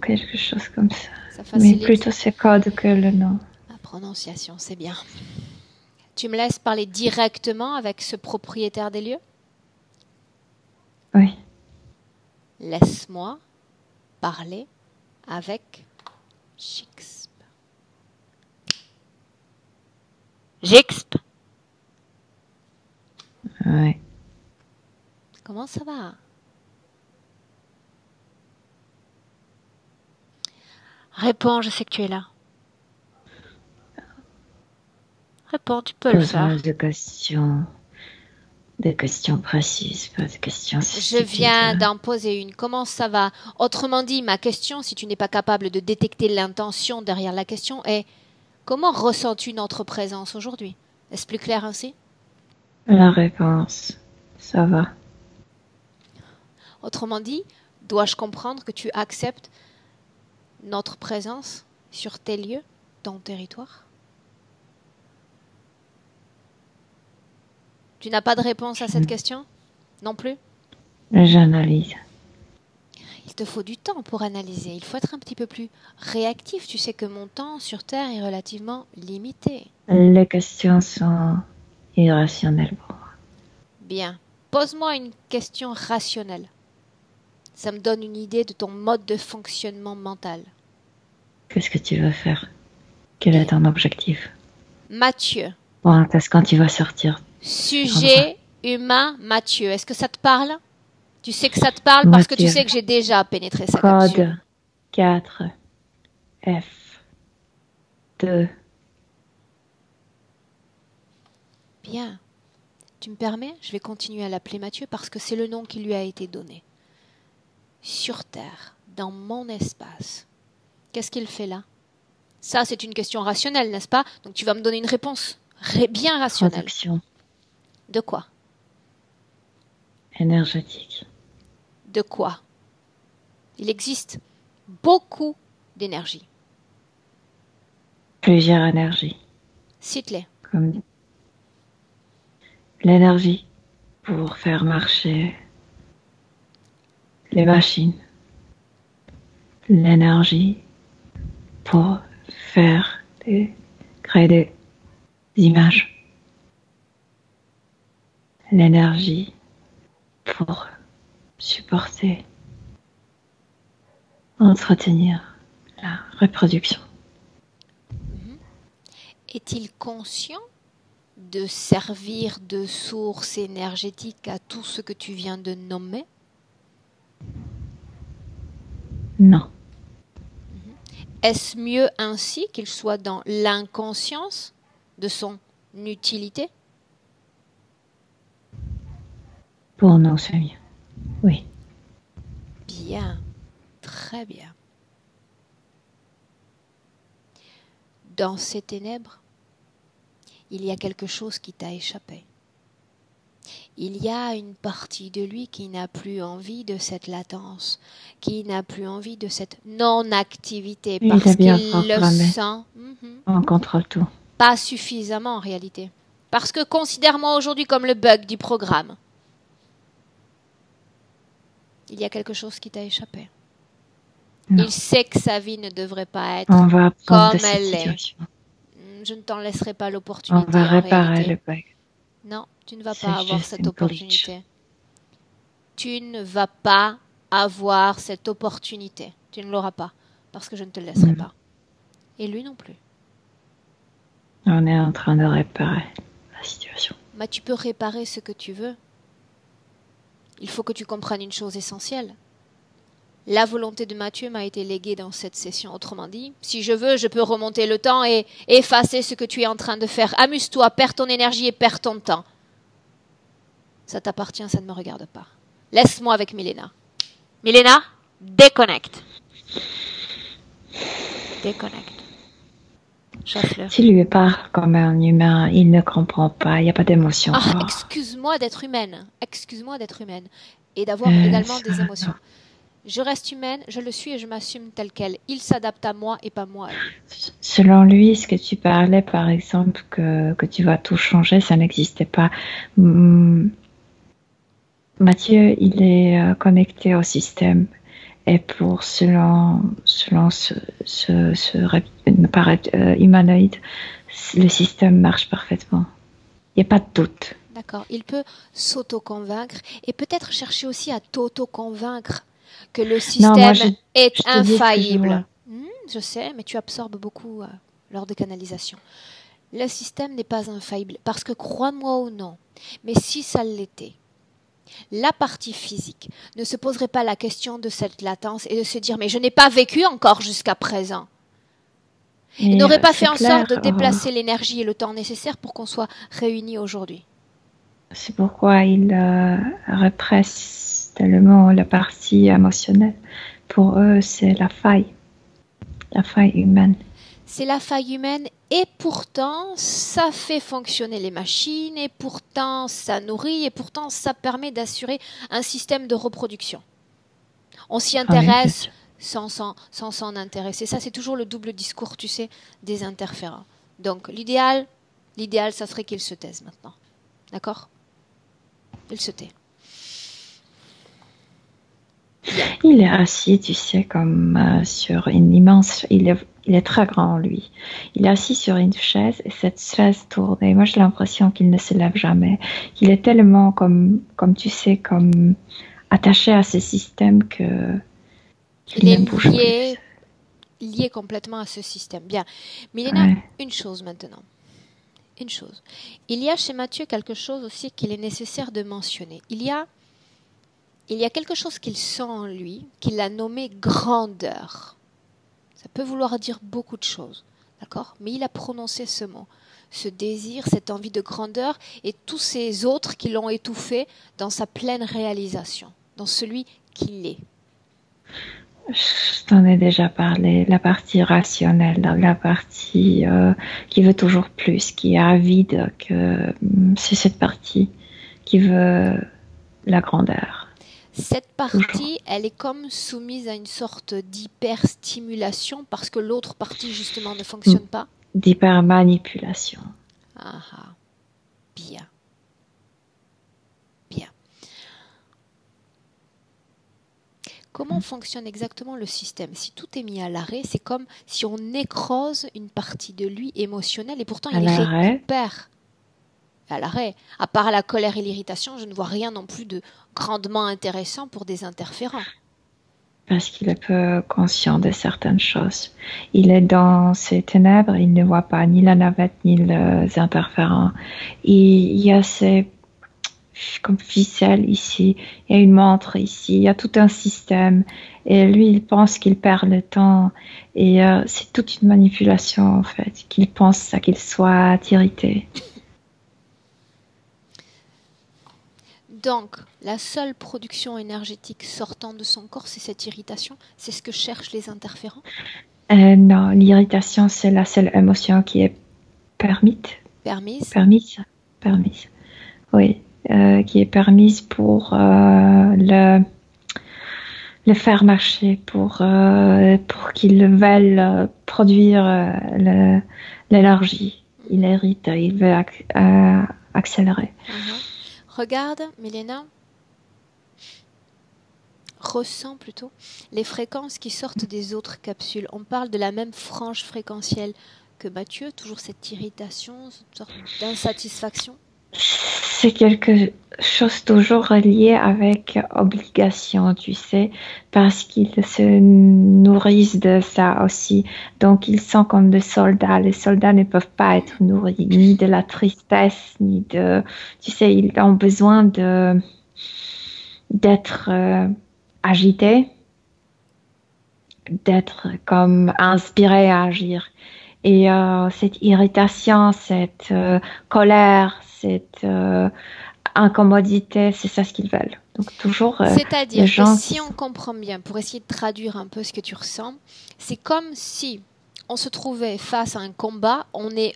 quelque chose comme ça. Ça Mais facilite plutôt c'est code que le nom. la prononciation, c'est bien. Tu me laisses parler directement avec ce propriétaire des lieux? Oui. Laisse-moi parler avec Jixp. Jixp, Oui. comment ça va? Réponds, je sais que tu es là. Réponds, tu peux le faire. Pose-moi des questions précises, pas des questions Je stupides. viens d'en poser une. Comment ça va? Autrement dit, ma question, si tu n'es pas capable de détecter l'intention derrière la question, est comment ressens-tu notre présence aujourd'hui? Est-ce plus clair ainsi? La réponse, ça va. Autrement dit, dois-je comprendre que tu acceptes notre présence sur tes lieux, ton territoire? Tu n'as pas de réponse à cette question? Non plus? J'analyse. Il te faut du temps pour analyser. Il faut être un petit peu plus réactif. Tu sais que mon temps sur Terre est relativement limité. Les questions sont irrationnelles pour moi. Bien. Pose-moi une question rationnelle. Ça me donne une idée de ton mode de fonctionnement mental. Qu'est-ce que tu veux faire? Quel est ton objectif? Mathieu. Bon, est-ce quand tu vas sortir? Sujet humain Mathieu. Est-ce que ça te parle? Tu sais que ça te parle parce que tu sais que j'ai déjà pénétré sa capsule. Code 4 F 2. Bien. Tu me permets? Je vais continuer à l'appeler Mathieu parce que c'est le nom qui lui a été donné. Sur Terre, dans mon espace. Qu'est-ce qu'il fait là? Ça, c'est une question rationnelle, n'est-ce pas? Donc tu vas me donner une réponse bien rationnelle. Production De quoi? énergétique. De quoi? Il existe beaucoup d'énergie. Plusieurs énergies. Cite-les. Comme l'énergie pour faire marcher les machines. L'énergie pour créer des images. L'énergie pour supporter, entretenir la reproduction. Est-il conscient de servir de source énergétique à tout ce que tu viens de nommer? Non. Est-ce mieux ainsi qu'il soit dans l'inconscience de son utilité? Pour nous, c'est mieux. Oui. Bien, très bien. Dans ces ténèbres, il y a quelque chose qui t'a échappé. Il y a une partie de lui qui n'a plus envie de cette latence, qui n'a plus envie de cette non-activité, parce qu'il le sent. On contrôle tout. Pas suffisamment en réalité. Parce que considère-moi aujourd'hui comme le bug du programme. Il y a quelque chose qui t'a échappé. Non. Il sait que sa vie ne devrait pas être On va comme elle est. Je ne t'en laisserai pas l'opportunité. On va réparer le bug. Non, tu ne vas pas avoir cette opportunité. Tu ne vas pas avoir cette opportunité. Tu ne l'auras pas. Parce que je ne te laisserai pas. Et lui non plus. On est en train de réparer la situation. Mais tu peux réparer ce que tu veux. Il faut que tu comprennes une chose essentielle. La volonté de Mathieu m'a été léguée dans cette session. Autrement dit, si je veux, je peux remonter le temps et effacer ce que tu es en train de faire. Amuse-toi, perds ton énergie et perds ton temps. Ça t'appartient, ça ne me regarde pas. Laisse-moi avec Milena. Milena, déconnecte. Déconnecte. Chasse-le. Tu lui parles comme un humain, il ne comprend pas, il n'y a pas d'émotion. Ah, excuse-moi d'être humaine. Excuse-moi d'être humaine. Et d'avoir également des émotions. Je reste humaine, je le suis et je m'assume tel quel. Il s'adapte à moi et pas moi à lui. Selon lui, ce que tu parlais, par exemple, que tu vas tout changer, ça n'existait pas. Mathieu, il est connecté au système. Et selon me paraît humanoïde, le système marche parfaitement. Il n'y a pas de doute. D'accord. Il peut s'auto-convaincre et peut-être chercher aussi à t'auto-convaincre que le système est infaillible. Je sais, mais tu absorbes beaucoup lors des canalisations. Le système n'est pas infaillible parce que crois-moi ou non, mais si ça l'était, la partie physique ne se poserait pas la question de cette latence et de se dire mais je n'ai pas vécu encore jusqu'à présent. Il n'aurait pas fait en sorte de déplacer l'énergie et le temps nécessaire pour qu'on soit réunis aujourd'hui. C'est pourquoi il répresse tellement la partie émotionnelle. Pour eux, c'est la faille humaine. C'est la faille humaine et pourtant, ça fait fonctionner les machines et pourtant, ça nourrit et pourtant, ça permet d'assurer un système de reproduction. On s'y intéresse sans s'en intéresser. Ça, c'est toujours le double discours, tu sais, des interférents. Donc, l'idéal, ça serait qu'il se taise maintenant. D'accord ? Il se tait. Il est assis, tu sais, comme sur une immense... Il est très grand, lui. Il est assis sur une chaise et cette chaise tourne. Et moi, j'ai l'impression qu'il ne se lève jamais. Il est tellement, comme tu sais, comme attaché à ce système qu'il ne bouge plus. Lié complètement à ce système. Bien. Milena, une chose maintenant. Une chose. Il y a chez Mathieu quelque chose aussi qu'il est nécessaire de mentionner. Il y a quelque chose qu'il sent en lui, qu'il a nommé grandeur. Ça peut vouloir dire beaucoup de choses, d'accord ? Mais il a prononcé ce mot, ce désir, cette envie de grandeur et tous ces autres qui l'ont étouffé dans sa pleine réalisation, dans celui qu'il est. Je t'en ai déjà parlé, la partie rationnelle, la partie qui veut toujours plus, qui est avide, c'est cette partie qui veut la grandeur. Cette partie, elle est comme soumise à une sorte d'hyperstimulation parce que l'autre partie, justement, ne fonctionne pas. D'hypermanipulation. Ah, bien. Bien. Comment fonctionne exactement le système ? Si tout est mis à l'arrêt, c'est comme si on nécrose une partie de lui émotionnelle et pourtant il récupère. À l'arrêt. À part la colère et l'irritation, je ne vois rien non plus de grandement intéressant pour des interférents. Parce qu'il est peu conscient de certaines choses. Il est dans ces ténèbres, il ne voit pas ni la navette ni les interférents. Il y a ces comme ficelles ici, il y a une montre ici, il y a tout un système. Et lui, il pense qu'il perd le temps. Et c'est toute une manipulation, en fait, qu'il pense ça, qu'il soit irrité. Donc, la seule production énergétique sortant de son corps, c'est cette irritation. C'est ce que cherchent les interférents. Non, l'irritation, c'est la seule émotion qui est permise. Permise. Oui, qui est permise pour le faire marcher, pour qu'il veuille produire l'énergie. Il irrite, il veut accélérer. Regarde, Milena, ressens plutôt les fréquences qui sortent des autres capsules. On parle de la même frange fréquentielle que Mathieu, toujours cette irritation, cette sorte d'insatisfaction. C'est quelque chose toujours relié avec obligation, tu sais, parce qu'ils se nourrissent de ça aussi. Donc, ils sont comme des soldats. Les soldats ne peuvent pas être nourris, ni de la tristesse, ni de... Tu sais, ils ont besoin d'être agités, d'être comme inspirés à agir. Et cette irritation, cette colère, cette incommodité, c'est ça ce qu'ils veulent. Donc toujours. C'est-à-dire que si on comprend bien, pour essayer de traduire un peu ce que tu ressens, c'est comme si on se trouvait face à un combat, on est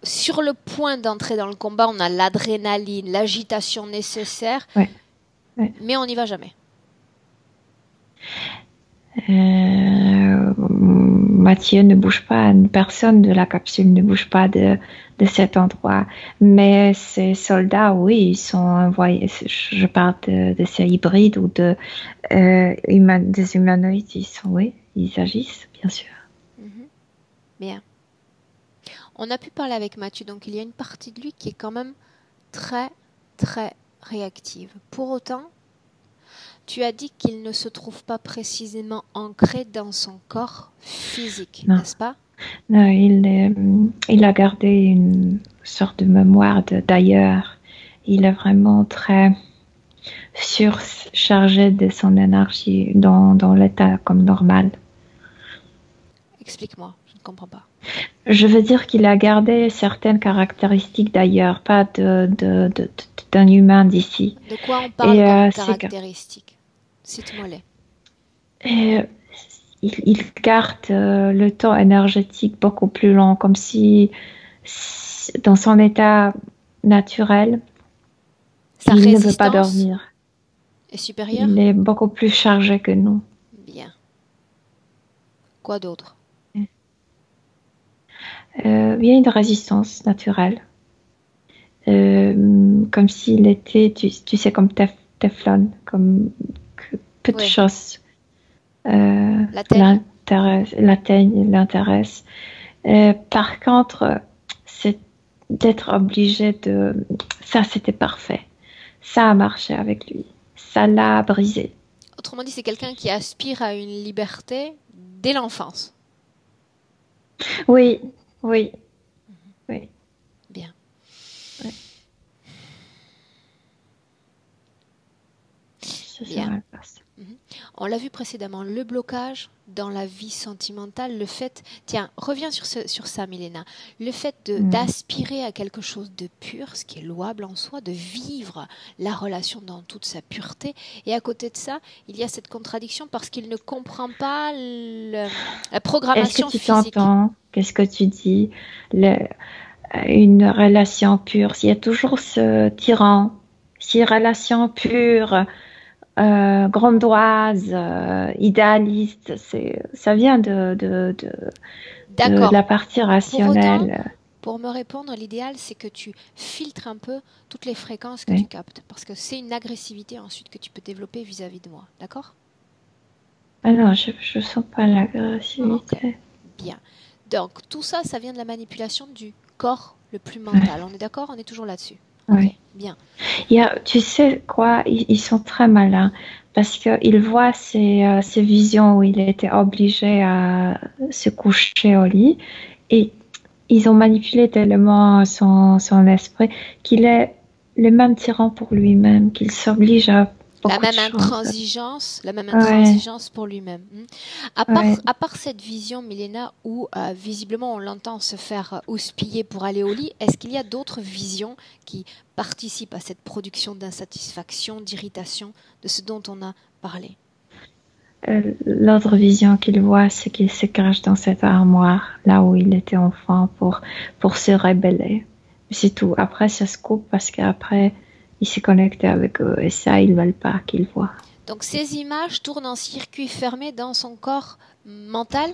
sur le point d'entrer dans le combat, on a l'adrénaline, l'agitation nécessaire, Ouais. mais on n'y va jamais. Mathieu ne bouge pas, personne de la capsule ne bouge pas de cet endroit. Mais ces soldats, oui, ils sont envoyés. Je parle de ces hybrides ou des humanoïdes. Ils agissent, bien sûr. Bien. On a pu parler avec Mathieu, donc il y a une partie de lui qui est quand même très, très réactive. Pour autant, tu as dit qu'il ne se trouve pas précisément ancré dans son corps physique, n'est-ce pas? Non, il a gardé une sorte de mémoire d'ailleurs. Il est vraiment très surchargé de son énergie dans l'état comme normal. Explique-moi, je ne comprends pas. Je veux dire qu'il a gardé certaines caractéristiques d'ailleurs, pas d'un humain d'ici. De quoi on parle comme caractéristiques? Cite-moi-les. Il garde le temps énergétique beaucoup plus long, comme si dans son état naturel, il ne veut pas dormir. Est supérieure? Il est beaucoup plus chargé que nous. Bien. Quoi d'autre? Il y a une résistance naturelle. Comme s'il était, tu sais, comme Teflon, comme peu de choses l'intéresse. Par contre, c'est d'être obligé de... Ça, c'était parfait. Ça a marché avec lui. Ça l'a brisé. Autrement dit, c'est quelqu'un qui aspire à une liberté dès l'enfance. Oui. Bien. Ouais. Bien. On l'a vu précédemment, le blocage dans la vie sentimentale, le fait... Tiens, reviens sur ça, Milena. Le fait d'aspirer à quelque chose de pur, ce qui est louable en soi, de vivre la relation dans toute sa pureté. Et à côté de ça, il y a cette contradiction parce qu'il ne comprend pas la programmation physique. Est-ce que tu t'entends? Qu'est-ce que tu dis? Une relation pure, s'il y a toujours ce tyran, si relation pure... grandoise, idéaliste, ça vient de la partie rationnelle. Pour me répondre, l'idéal, c'est que tu filtres un peu toutes les fréquences que tu captes, parce que c'est une agressivité ensuite que tu peux développer vis-à-vis de moi, d'accord? Ah non, je ne sens pas l'agressivité. Okay. Bien. Donc, tout ça, ça vient de la manipulation du corps le plus mental. On est d'accord? On est toujours là-dessus? Oui. Okay. Bien. Tu sais quoi, ils sont très malins parce qu'ils voient ces visions où il était obligé à se coucher au lit et ils ont manipulé tellement son esprit qu'il est le même tyran pour lui-même, qu'il s'oblige à la même intransigeance pour lui-même. À part cette vision, Milena, où visiblement on l'entend se faire houspiller pour aller au lit, est-ce qu'il y a d'autres visions qui participent à cette production d'insatisfaction, d'irritation, de ce dont on a parlé? L'autre vision qu'il voit, c'est qu'il se cache dans cette armoire, là où il était enfant, pour se rebeller. C'est tout. Après, ça se coupe parce qu'après... il s'est connecté avec eux et ça, ils ne veulent pas qu'ils voient. Donc ces images tournent en circuit fermé dans son corps mental?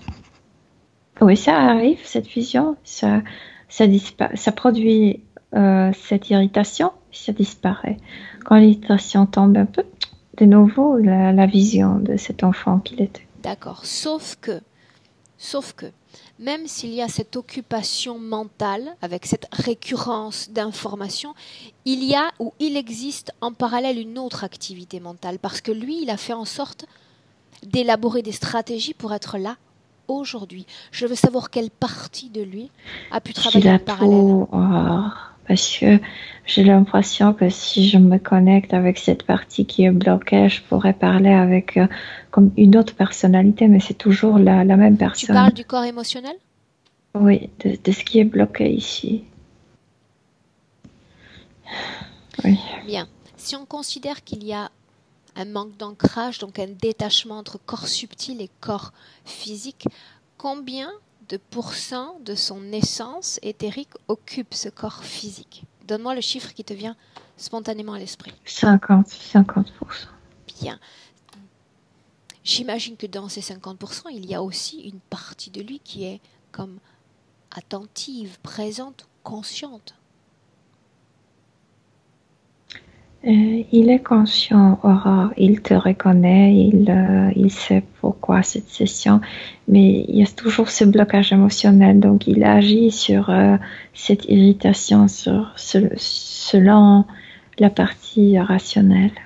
Oui, ça arrive, cette vision. Ça produit cette irritation, ça disparaît. Quand l'irritation tombe un peu, de nouveau, la vision de cet enfant qu'il était. D'accord. Sauf que, même s'il y a cette occupation mentale, avec cette récurrence d'informations, il existe en parallèle une autre activité mentale, parce que lui, il a fait en sorte d'élaborer des stratégies pour être là aujourd'hui. Je veux savoir quelle partie de lui a pu travailler en parallèle. Parce que j'ai l'impression que si je me connecte avec cette partie qui est bloquée, je pourrais parler avec comme une autre personnalité, mais c'est toujours la même personne. Tu parles du corps émotionnel? Oui, de ce qui est bloqué ici. Oui. Bien. Si on considère qu'il y a un manque d'ancrage, donc un détachement entre corps subtil et corps physique, combien de pourcents de son essence éthérique occupe ce corps physique? Donne-moi le chiffre qui te vient spontanément à l'esprit. 50%. Bien. J'imagine que dans ces 50%, il y a aussi une partie de lui qui est comme attentive, présente, consciente. Il est conscient, Aura, il te reconnaît, il sait pourquoi cette session, mais il y a toujours ce blocage émotionnel, donc il agit sur cette irritation selon la partie rationnelle.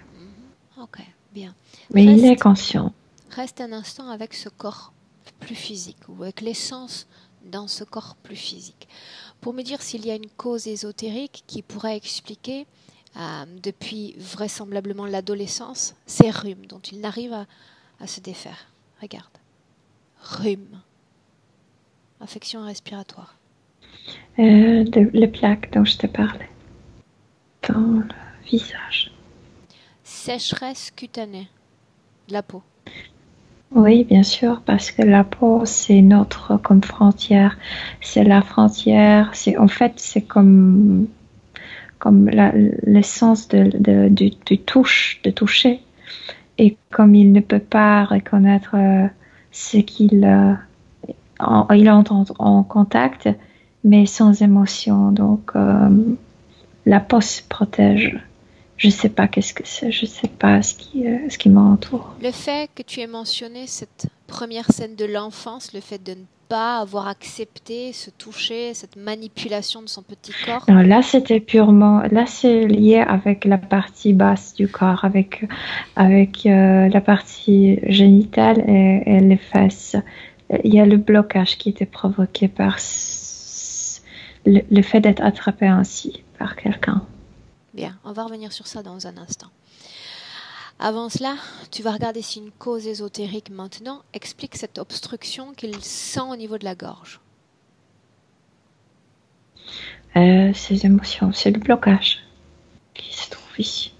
Ok, bien. Mais il est conscient. Reste un instant avec ce corps plus physique, ou avec l'essence dans ce corps plus physique, pour me dire s'il y a une cause ésotérique qui pourrait expliquer depuis vraisemblablement l'adolescence, ces rhumes dont il n'arrive à se défaire. Regarde. Rhume. Infection respiratoire. Les plaques dont je te parlais. Dans le visage. Sécheresse cutanée. De la peau. Oui, bien sûr, parce que la peau, c'est notre comme frontière. C'est la frontière. En fait, c'est comme l'essence du toucher. Et comme il ne peut pas reconnaître ce qu'il entre en contact, mais sans émotion. Donc, la peau se protège. Je ne sais pas qu'est-ce que c'est, je ne sais pas ce qui m'entoure. Le fait que tu aies mentionné cette première scène de l'enfance, le fait de ne pas avoir accepté ce toucher, cette manipulation de son petit corps. Non, là, là, c'est lié avec la partie basse du corps, avec la partie génitale et les fesses. Il y a le blocage qui était provoqué par le fait d'être attrapé ainsi par quelqu'un. Bien, on va revenir sur ça dans un instant. Avant cela, tu vas regarder si une cause ésotérique maintenant explique cette obstruction qu'il sent au niveau de la gorge. Ces émotions, c'est le blocage qui se trouve ici.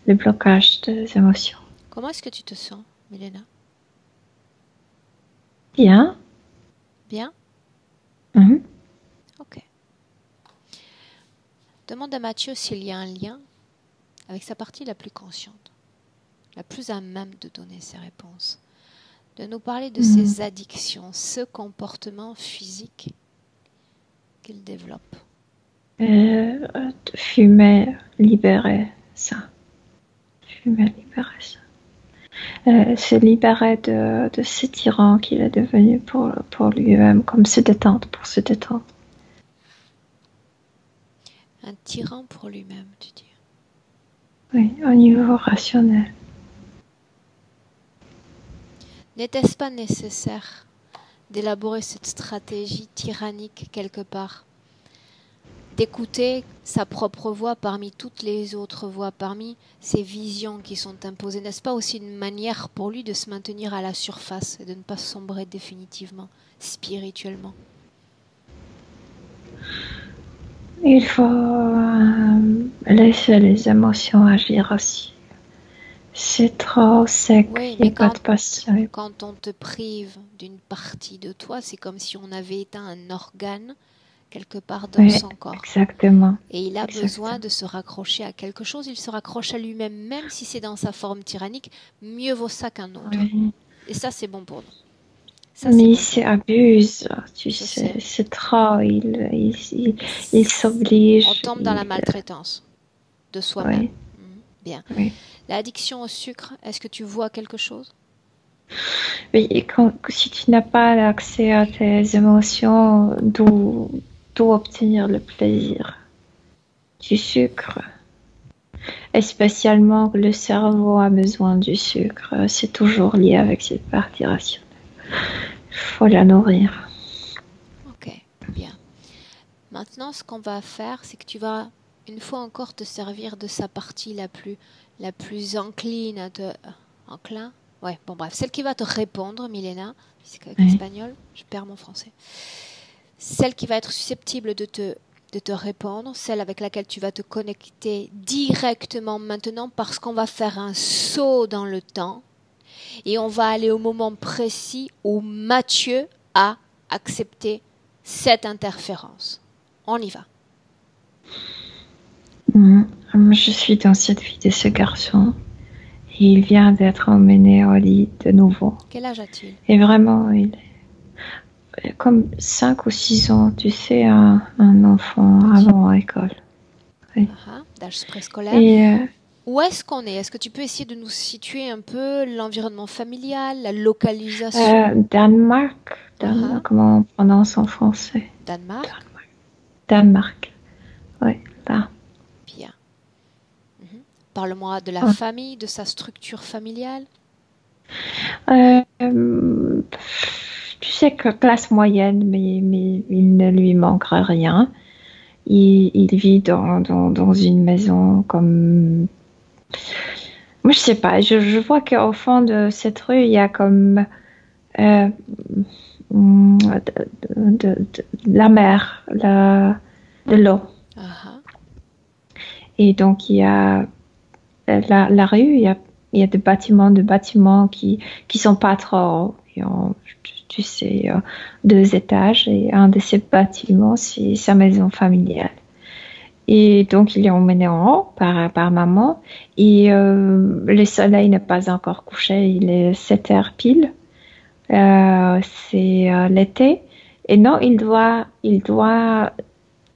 Le blocage des émotions. Comment est-ce que tu te sens, Milena? Bien. Bien? Mm-hmm. Ok. Demande à Mathieu s'il y a un lien avec sa partie la plus consciente, la plus à même de donner ses réponses, de nous parler de ses addictions, ce comportement physique qu'il développe. Fumer, libérer ça. Fumer, libérer ça. Se libérer de ce tyran qu'il est devenu pour lui-même, comme se détendre, pour se détendre. Un tyran pour lui-même, tu dis? Oui, au niveau rationnel. N'était-ce pas nécessaire d'élaborer cette stratégie tyrannique quelque part? D'écouter sa propre voix parmi toutes les autres voix, parmi ces visions qui sont imposées. N'est-ce pas aussi une manière pour lui de se maintenir à la surface et de ne pas sombrer définitivement, spirituellement? Il faut laisser les émotions agir aussi. C'est trop sec, oui, il n'y a pas de passion. Quand on te prive d'une partie de toi, c'est comme si on avait éteint un organe quelque part dans son corps. Exactement. Et il a besoin de se raccrocher à quelque chose, il se raccroche à lui-même, même si c'est dans sa forme tyrannique, mieux vaut ça qu'un autre. Oui. Et ça, c'est bon pour nous. Ça, mais il s'abuse, tu sais, c'est trop, il s'oblige. On tombe dans la maltraitance de soi-même. Oui. Bien. Oui. L'addiction au sucre, est-ce que tu vois quelque chose? Oui, si tu n'as pas accès à tes émotions, d'où obtenir le plaisir? Du sucre. Et spécialement, le cerveau a besoin du sucre. C'est toujours lié avec cette partie rationnelle. Il faut la nourrir. Ok, bien. Maintenant, ce qu'on va faire, c'est que tu vas une fois encore te servir de sa partie la plus encline à te... Enclin? Ouais, bon bref, celle qui va te répondre, Milena, puisqu'avec l'espagnol, je perds mon français. Celle qui va être susceptible de te répondre, celle avec laquelle tu vas te connecter directement maintenant, parce qu'on va faire un saut dans le temps et on va aller au moment précis où Mathieu a accepter cette interférence. On y va. Je suis dans cette vie de ce garçon. Et il vient d'être emmené au lit de nouveau. Quel âge a-t-il? Et vraiment, il est comme 5 ou 6 ans, tu sais, un enfant avant l'école. Oui. D'âge préscolaire. Et où est-ce qu'on est? Est-ce que tu peux essayer de nous situer un peu l'environnement familial, la localisation? Danemark. Comment on prononce en français? Danemark. Danemark. Oui, là. Bien. Parle-moi de la famille, de sa structure familiale. Tu sais que classe moyenne, mais il ne lui manquera rien. Il vit dans une maison comme... Moi, je sais pas. Je vois qu'au fond de cette rue, il y a comme de la mer, de l'eau. Et donc, il y a la rue, il y a des bâtiments qui sont pas trop hauts. Tu sais, 2 étages. Et un de ces bâtiments, c'est sa maison familiale. Et donc, il est emmené en haut par maman. Et le soleil n'est pas encore couché. Il est 7 heures pile. C'est l'été. Et non, il doit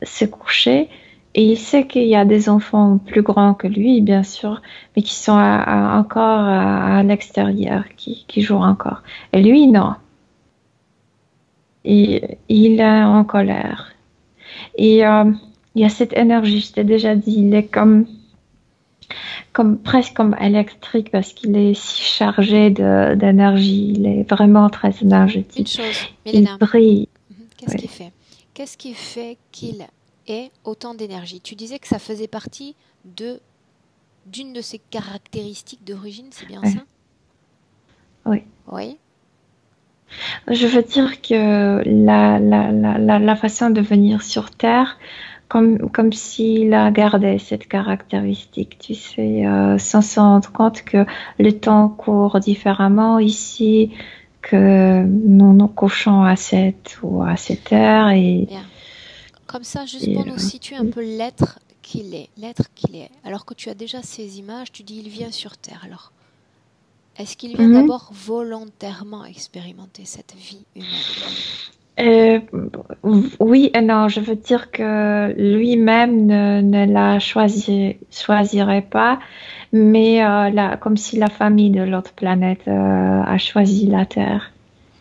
se coucher. Et il sait qu'il y a des enfants plus grands que lui, bien sûr, mais qui sont encore à l'extérieur, qui jouent encore. Et lui, non. Et il est en colère. Et il y a cette énergie, je t'ai déjà dit, il est presque comme électrique parce qu'il est si chargé d'énergie. Il est vraiment très énergétique. Une chose, Milena, il brille. Qu'est-ce qui fait qu'il ait autant d'énergie? Tu disais que ça faisait partie d'une de ses caractéristiques d'origine, c'est bien ça? Oui. Oui. Je veux dire que la façon de venir sur Terre, comme s'il a gardé cette caractéristique, tu sais, sans se rendre compte que le temps court différemment ici, que nous couchons à 7 ou à 7 heures. Et, bien. Comme ça, juste pour nous situer un peu l'être qu'il est. Alors que tu as déjà ces images, tu dis il vient sur Terre. Alors, est-ce qu'il vient d'abord volontairement expérimenter cette vie humaine? Oui et non. Je veux dire que lui-même ne la choisirait pas, mais comme si la famille de l'autre planète a choisi la Terre.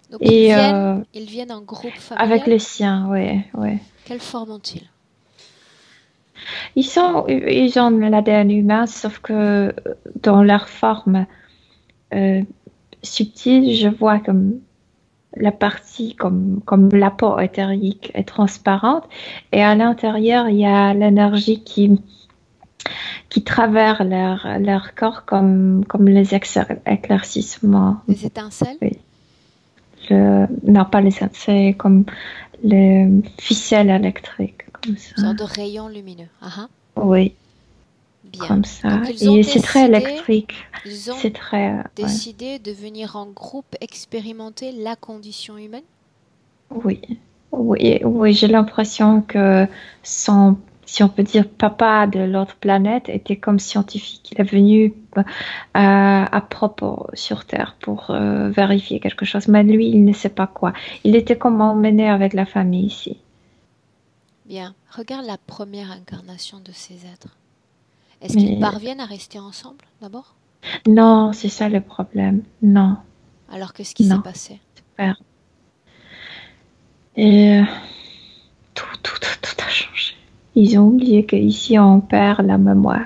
Donc ils viennent en groupe familial? Avec les siens, oui. Quelle forme ont-ils? Ils ont l'ADN humain, sauf que dans leur forme subtile, je vois comme la partie comme la peau éthérique est transparente, et à l'intérieur, il y a l'énergie qui traverse leur corps comme les éclaircissements. Les étincelles? Oui. Non, pas les étincelles, c'est comme les ficelles électriques. Comme ça. Une sorte de rayon lumineux. Oui. Bien. Comme ça. Donc, et c'est très électrique. Ils ont décidé de venir en groupe expérimenter la condition humaine? Oui, j'ai l'impression que son, si on peut dire, papa de l'autre planète était comme scientifique. Il est venu à propos sur Terre pour vérifier quelque chose. Mais lui, il ne sait pas quoi. Il était comme emmené avec la famille ici. Bien. Regarde la première incarnation de ces êtres. Est-ce qu'ils parviennent à rester ensemble, d'abord? Non, c'est ça le problème. Non. Alors, qu'est-ce qui s'est passé? Super. Et tout a changé. Ils ont oublié qu'ici, on perd la mémoire.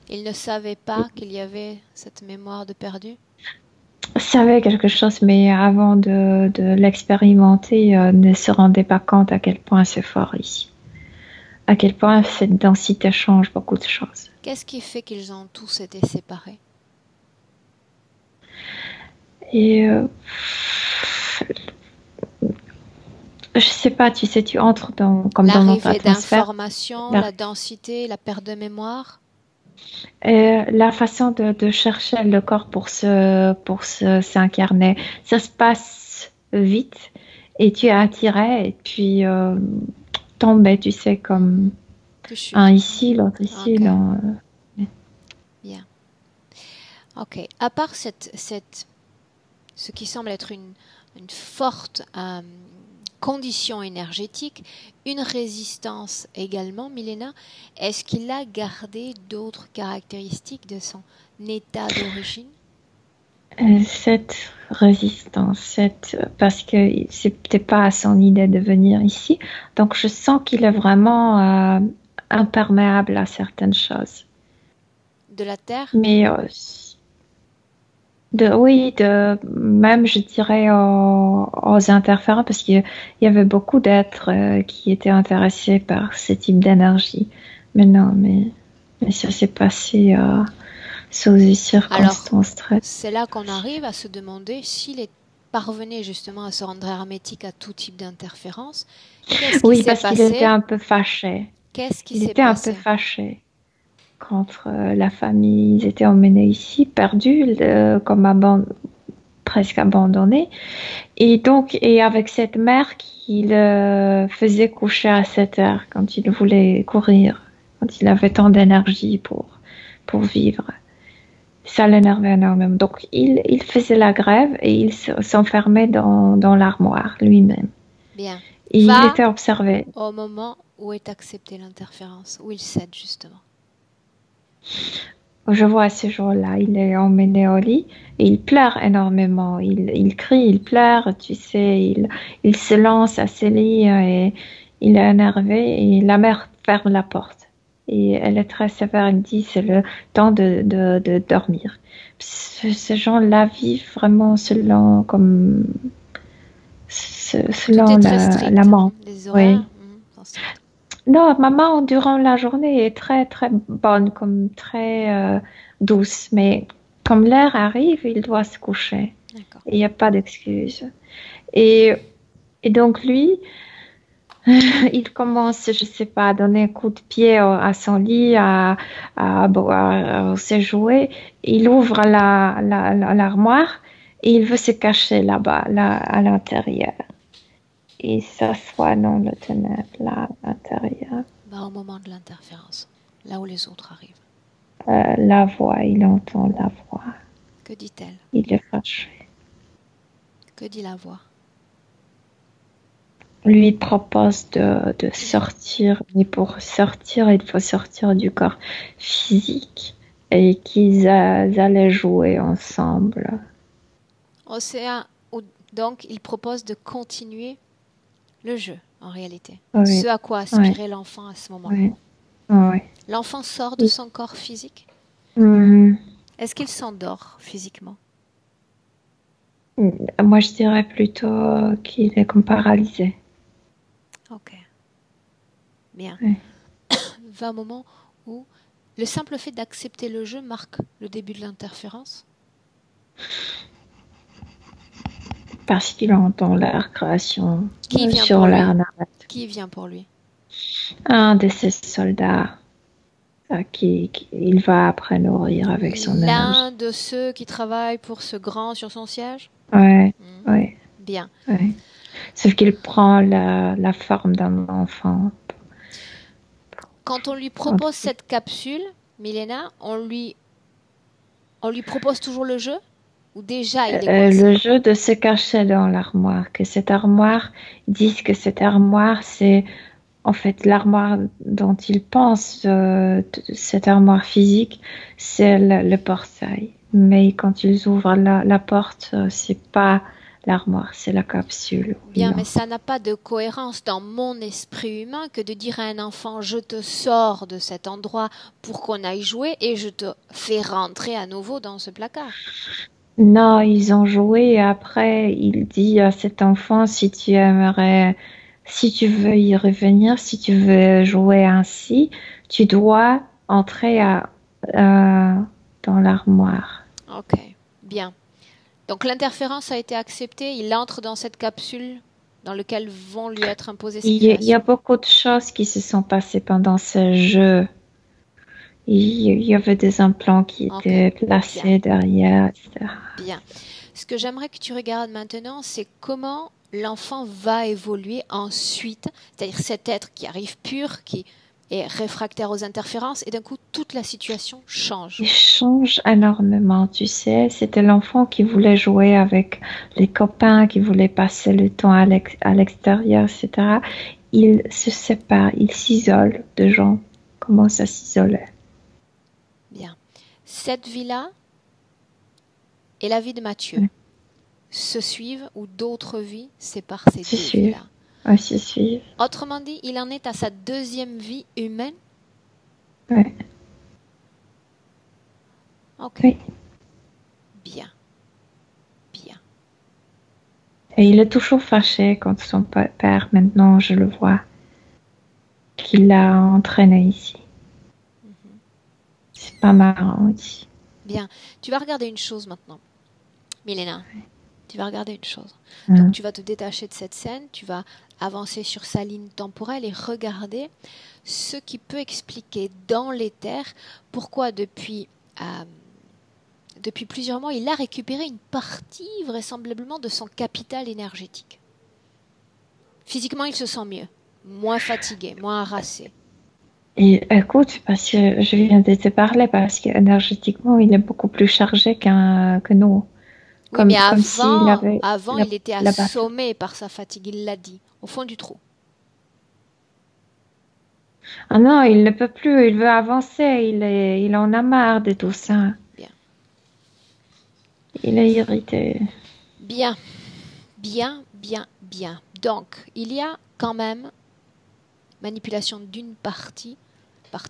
Ils ne savaient pas qu'il y avait cette mémoire de perdu? Ils savaient quelque chose, mais avant de l'expérimenter, ne se rendaient pas compte à quel point c'est fort ici. À quel point cette densité change beaucoup de choses. Qu'est-ce qui fait qu'ils ont tous été séparés? Et je sais pas, tu sais, tu entres comme dans notre atmosphère. L'arrivée d'informations, la densité, la perte de mémoire. La façon de chercher le corps pour s'incarner, ça se passe vite. et tu attirais et puis tombais, tu sais, comme un ici, l'autre ici. Ok. Là, Bien. Ok. À part ce qui semble être une forte condition énergétique, une résistance également, Milena, est-ce qu'il a gardé d'autres caractéristiques de son état d'origine? cette résistance, parce que c'était pas à son idée de venir ici, donc je sens qu'il est vraiment imperméable à certaines choses. De la terre? Mais même je dirais aux interférents, parce qu'il y avait beaucoup d'êtres qui étaient intéressés par ce type d'énergie. Mais non, mais ça s'est passé sous des circonstances très... C'est là qu'on arrive à se demander s'il parvenait justement à se rendre hermétique à tout type d'interférence. Oui, parce qu'il était un peu fâché. Qu'est-ce qui Il s'est était un peu fâché contre la famille. Ils étaient emmenés ici, perdus, comme presque abandonnés. Et donc, avec cette mère qui le faisait coucher à 7 heures quand il voulait courir, quand il avait tant d'énergie pour vivre. Ça l'énervait énormément. Donc, il faisait la grève et il s'enfermait dans l'armoire lui-même. Bien. Et il était observé. Au moment où est acceptée l'interférence, où il cède justement. Je vois ce jour-là, il est emmené au lit et il pleure énormément. Il crie, il pleure, tu sais, il se lance à ses lits et il est énervé et la mère ferme la porte. Et elle est très sévère, elle dit c'est le temps de dormir. Ces gens-là vivent vraiment selon la maman. Les horaires. Oui. Non, maman, durant la journée, est très, très bonne, comme très douce. Mais comme l'heure arrive, il doit se coucher. Il n'y a pas d'excuse. Et donc, lui, il commence, je ne sais pas, à donner un coup de pied à son lit, à ses jouets. Il ouvre l'armoire et il veut se cacher là-bas, à l'intérieur. Et s'assoit dans le ténèbre, là, à l'intérieur. Au moment de l'interférence, là où les autres arrivent. La voix, il entend la voix. Que dit-elle? Il est fâché. Que dit la voix? Lui propose de sortir, mais pour sortir, il faut sortir du corps physique et qu'ils allaient jouer ensemble. Donc, il propose de continuer le jeu, en réalité. Oui. Ce à quoi aspirait l'enfant à ce moment-là. Oui. Oui. L'enfant sort de son corps physique. Est-ce qu'il s'endort physiquement? Moi, je dirais plutôt qu'il est comme paralysé. Ok. Bien. Oui. Va un moment où le simple fait d'accepter le jeu marque le début de l'interférence? Parce qu'il entend leur création sur leur navette. Qui vient pour lui? Un de ses soldats il va après nourrir avec son énergie. L'un de ceux qui travaillent pour ce grand sur son siège? Oui, oui. Bien. Ouais. Sauf qu'il prend la forme d'un enfant. Quand on lui propose cette capsule, Milena, on lui propose toujours le jeu? Ou déjà il est le jeu de se cacher dans l'armoire. Que cette armoire, ils disent que cette armoire, c'est en fait l'armoire dont ils pensent, cette armoire physique, c'est le portail. Mais quand ils ouvrent la porte, c'est pas l'armoire, c'est la capsule. Bien, mais ça n'a pas de cohérence dans mon esprit humain que de dire à un enfant, je te sors de cet endroit pour qu'on aille jouer et je te fais rentrer à nouveau dans ce placard. Non, ils ont joué et après, il dit à cet enfant, si tu veux y revenir, si tu veux jouer ainsi, tu dois entrer dans l'armoire. Ok, bien. Donc l'interférence a été acceptée, il entre dans cette capsule dans laquelle vont lui être imposées ces créations. Il y a beaucoup de choses qui se sont passées pendant ce jeu. Il y avait des implants qui étaient placés derrière, etc. Bien. Ce que j'aimerais que tu regardes maintenant, c'est comment l'enfant va évoluer ensuite, c'est-à-dire cet être qui arrive pur, qui est réfractaire aux interférences, et d'un coup, toute la situation change. Il change énormément, tu sais. C'était l'enfant qui voulait jouer avec les copains, qui voulait passer le temps à l'extérieur, etc. Il se sépare, il s'isole de gens, commence à s'isoler. Bien. Cette vie-là et la vie de Mathieu se suivent ou d'autres vies séparent ces deux vies-là. Oui, se suivent. Autrement dit, il en est à sa deuxième vie humaine. Oui. Ok. Oui. Bien. Bien. Et il est toujours fâché contre son père. Maintenant, je le vois. Qu'il l'a entraîné ici. C'est pas marrant ici. Bien. Tu vas regarder une chose maintenant. Milena. Oui. Tu vas regarder une chose. Mmh. Donc, tu vas te détacher de cette scène. Tu vas avancer sur sa ligne temporelle et regarder ce qui peut expliquer dans l'éther pourquoi depuis plusieurs mois, il a récupéré une partie vraisemblablement de son capital énergétique. Physiquement, il se sent mieux, moins fatigué, moins harassé. Et écoute, parce que je viens de te parler, parce qu'énergétiquement, il est beaucoup plus chargé que nous. Oui, mais avant, il était assommé par sa fatigue, il l'a dit, au fond du trou. Ah non, il ne peut plus, il veut avancer, il en a marre de tout ça. Bien. Il est irrité. Bien, bien, bien, bien. Donc, il y a quand même manipulation d'une partie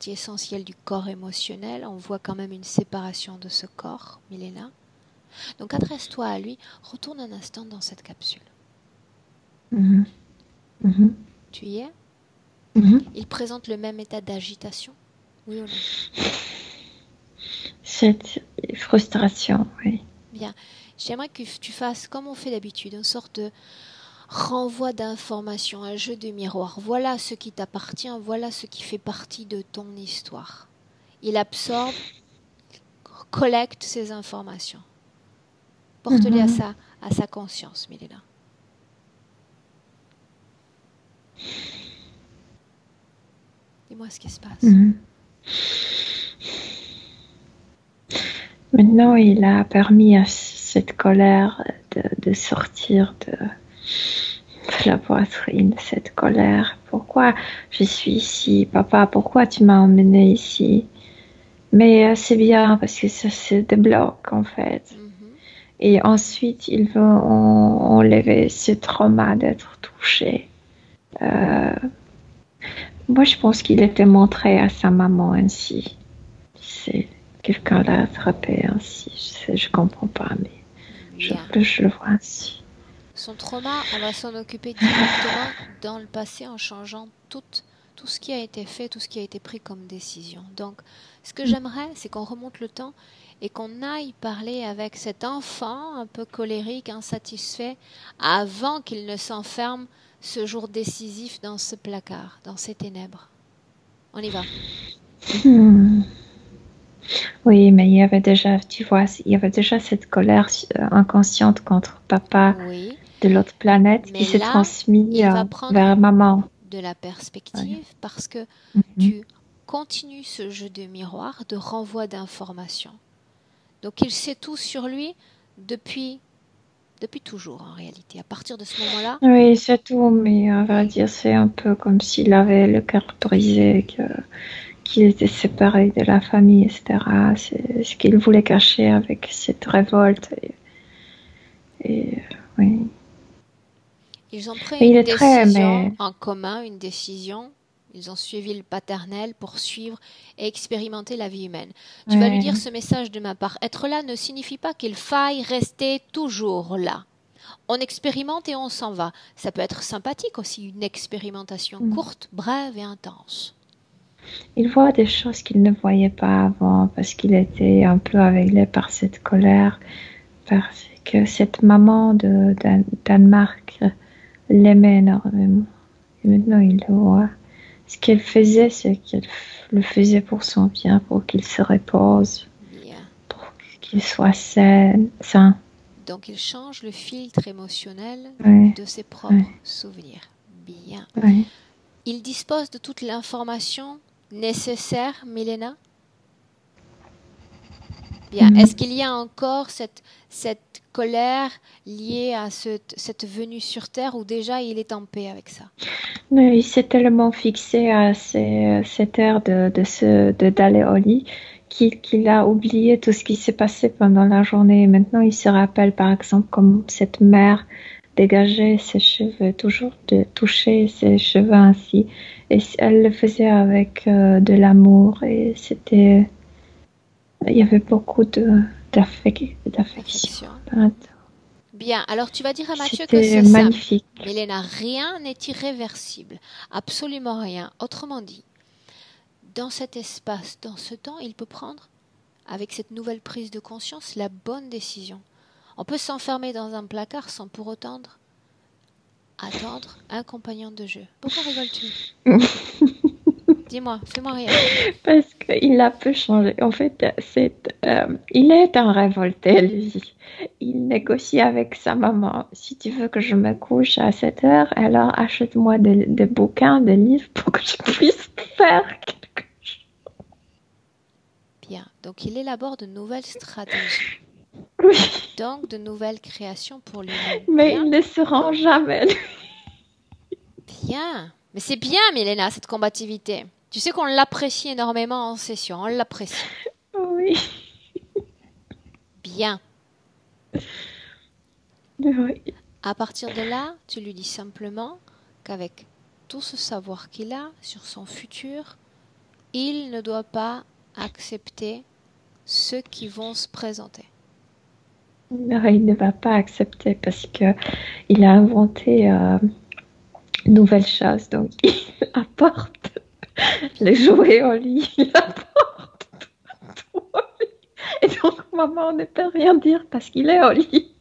essentielle du corps émotionnel. On voit quand même une séparation de ce corps, Milena. Donc, adresse-toi à lui. Retourne un instant dans cette capsule. Mm-hmm. Mm-hmm. Tu y es? Mm-hmm. Il présente le même état d'agitation? Oui ou non? Cette frustration, oui. Bien. J'aimerais que tu fasses, comme on fait d'habitude, une sorte de renvoi d'informations, un jeu de miroir. Voilà ce qui t'appartient, voilà ce qui fait partie de ton histoire. Il absorbe, collecte ces informations. Porte-les à sa conscience, Milena. Dis-moi ce qui se passe. Maintenant, il a permis à cette colère de sortir de la poitrine, cette colère. Pourquoi je suis ici, papa? Pourquoi tu m'as emmené ici? Mais c'est bien parce que ça se débloque en fait. Et ensuite, il veut enlever ce trauma d'être touché. Moi, je pense qu'il était montré à sa maman ainsi. C'est quelqu'un l'a attrapé ainsi. Je comprends pas, mais je le vois ainsi. Son trauma, on va s'en occuper directement dans le passé en changeant tout ce qui a été fait, tout ce qui a été pris comme décision. Donc, ce que j'aimerais, c'est qu'on remonte le temps et qu'on aille parler avec cet enfant un peu colérique, insatisfait, avant qu'il ne s'enferme ce jour décisif dans ce placard, dans ces ténèbres. On y va. Oui, mais il y avait déjà, tu vois, il y avait déjà cette colère inconsciente contre papa de l'autre planète qui s'est transmise vers maman. De la perspective parce que tu continues ce jeu de miroir, de renvoi d'informations. Donc il sait tout sur lui depuis toujours en réalité. À partir de ce moment-là. Oui, c'est tout, mais on va dire c'est un peu comme s'il avait le cœur brisé, qu'il était séparé de la famille, etc. C'est ce qu'il voulait cacher avec cette révolte. Et oui. Ils ont pris une décision en commun, une décision. Ils ont suivi le paternel pour suivre et expérimenter la vie humaine. Tu vas lui dire ce message de ma part. Être là ne signifie pas qu'il faille rester toujours là. On expérimente et on s'en va. Ça peut être sympathique aussi, une expérimentation courte, brève et intense. Il voit des choses qu'il ne voyait pas avant parce qu'il était un peu aveuglé par cette colère, parce que cette maman de Danemark l'aimait énormément. Et maintenant, il le voit. Ce qu'elle faisait, c'est qu'elle le faisait pour son bien, pour qu'il se repose, pour qu'il soit sain. Donc, il change le filtre émotionnel Oui, de ses propres oui, souvenirs. Bien. oui. Il dispose de toute l'information nécessaire, Milena? Bien. Mhm. Est-ce qu'il y a encore cette colère liée à cette venue sur Terre ou déjà il est en paix avec ça? Mais il s'est tellement fixé à cette heure d'aller au lit qu'il a oublié tout ce qui s'est passé pendant la journée. Et maintenant, il se rappelle, par exemple, comme cette mère dégageait ses cheveux, toujours de toucher ses cheveux ainsi. Et elle le faisait avec de l'amour et il y avait beaucoup d'affection. Affection. Bien, alors tu vas dire à Mathieu que C'était c'est simple. magnifique. Milena, rien n'est irréversible. Absolument rien. Autrement dit, dans cet espace, dans ce temps, il peut prendre, avec cette nouvelle prise de conscience, la bonne décision. On peut s'enfermer dans un placard sans pour autant attendre un compagnon de jeu. Pourquoi rigoles-tu? Dis-moi, fais-moi rire. Parce qu'il a peu changé. En fait, il est un révolté, lui. Il négocie avec sa maman. Si tu veux que je me couche à 7 heures, alors achète-moi des bouquins, des livres pour que je puisse faire quelque chose. Bien, donc il élabore de nouvelles stratégies. Oui, Donc de nouvelles créations pour lui-même. mais Bien, il ne se rend jamais. bien. Mais c'est bien, Milena, cette combativité. Tu sais qu'on l'apprécie énormément en session, on l'apprécie. Oui, Bien. oui. À partir de là, tu lui dis simplement qu'avec tout ce savoir qu'il a sur son futur, il ne doit pas accepter ceux qui vont se présenter. Mais il ne va pas accepter parce que il a inventé une nouvelle chose. Donc, il apporte les jouets au lit. Il apporte tout au lit. Et donc, maman ne peut rien dire parce qu'il est au lit.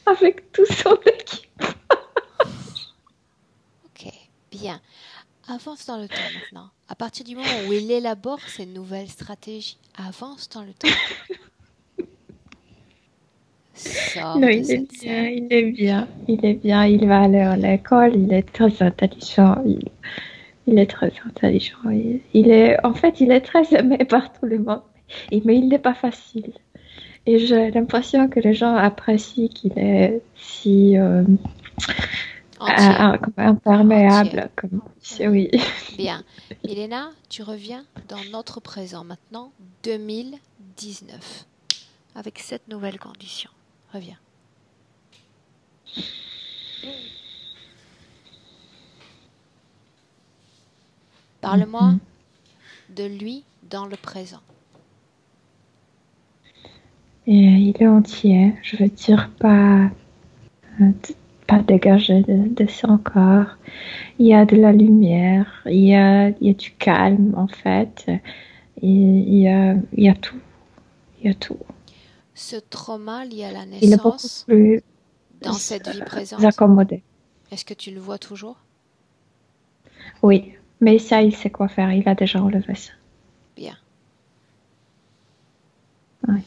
Avec tout son équipe. Ok, bien. Avance dans le temps maintenant. À partir du moment où il élabore ces nouvelles stratégies, avance dans le temps. Sors Non, de il est cette bien, scène. il est bien, il est bien. Il va aller à l'école, il est très intelligent. Il est très intelligent. En fait, il est très aimé par tout le monde. Mais il n'est pas facile. Et j'ai l'impression que les gens apprécient qu'il est si Entier. Entier. imperméable. Comme, oui. Bien. Milena, tu reviens dans notre présent maintenant, 2019, avec cette nouvelle condition. Reviens. Parle-moi de lui dans le présent. Et il est entier. Je veux dire, pas dégagé de son corps. Il y a de la lumière, il y a du calme en fait. Et il y a tout. Il y a tout. Ce trauma lié à la Il est beaucoup naissance plus dans cette vie présente, accommodé. est-ce que tu le vois toujours? Oui, mais ça, il sait quoi faire. Il a déjà relevé ça. Bien. Oui.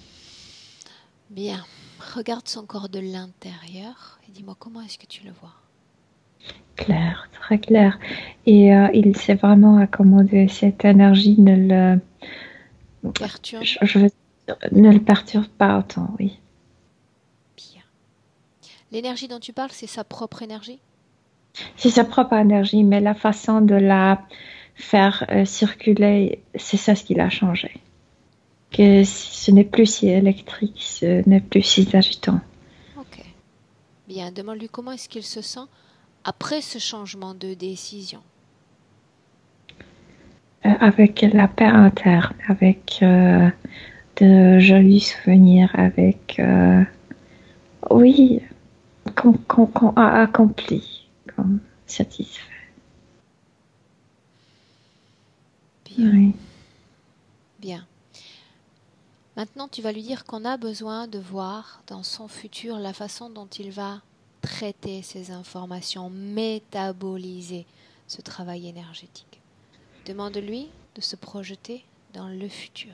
Bien. Regarde son corps de l'intérieur et dis-moi comment est-ce que tu le vois? Clair, très clair. Et il s'est vraiment accommodé. Cette énergie Perturbe? ne le perturbe pas autant, oui. Bien. L'énergie dont tu parles, c'est sa propre énergie? C'est sa propre énergie, mais la façon de la faire circuler, c'est ça ce qui l'a changé. Que ce n'est plus si électrique, ce n'est plus si agitant. Ok. Bien. Demande-lui comment est-ce qu'il se sent après ce changement de décision. Avec la paix interne, avec de jolis souvenirs, avec, oui, qu'on a accompli, comme satisfait. Bien. Oui. Bien. Maintenant, tu vas lui dire qu'on a besoin de voir dans son futur la façon dont il va traiter ces informations, métaboliser ce travail énergétique. Demande-lui de se projeter dans le futur,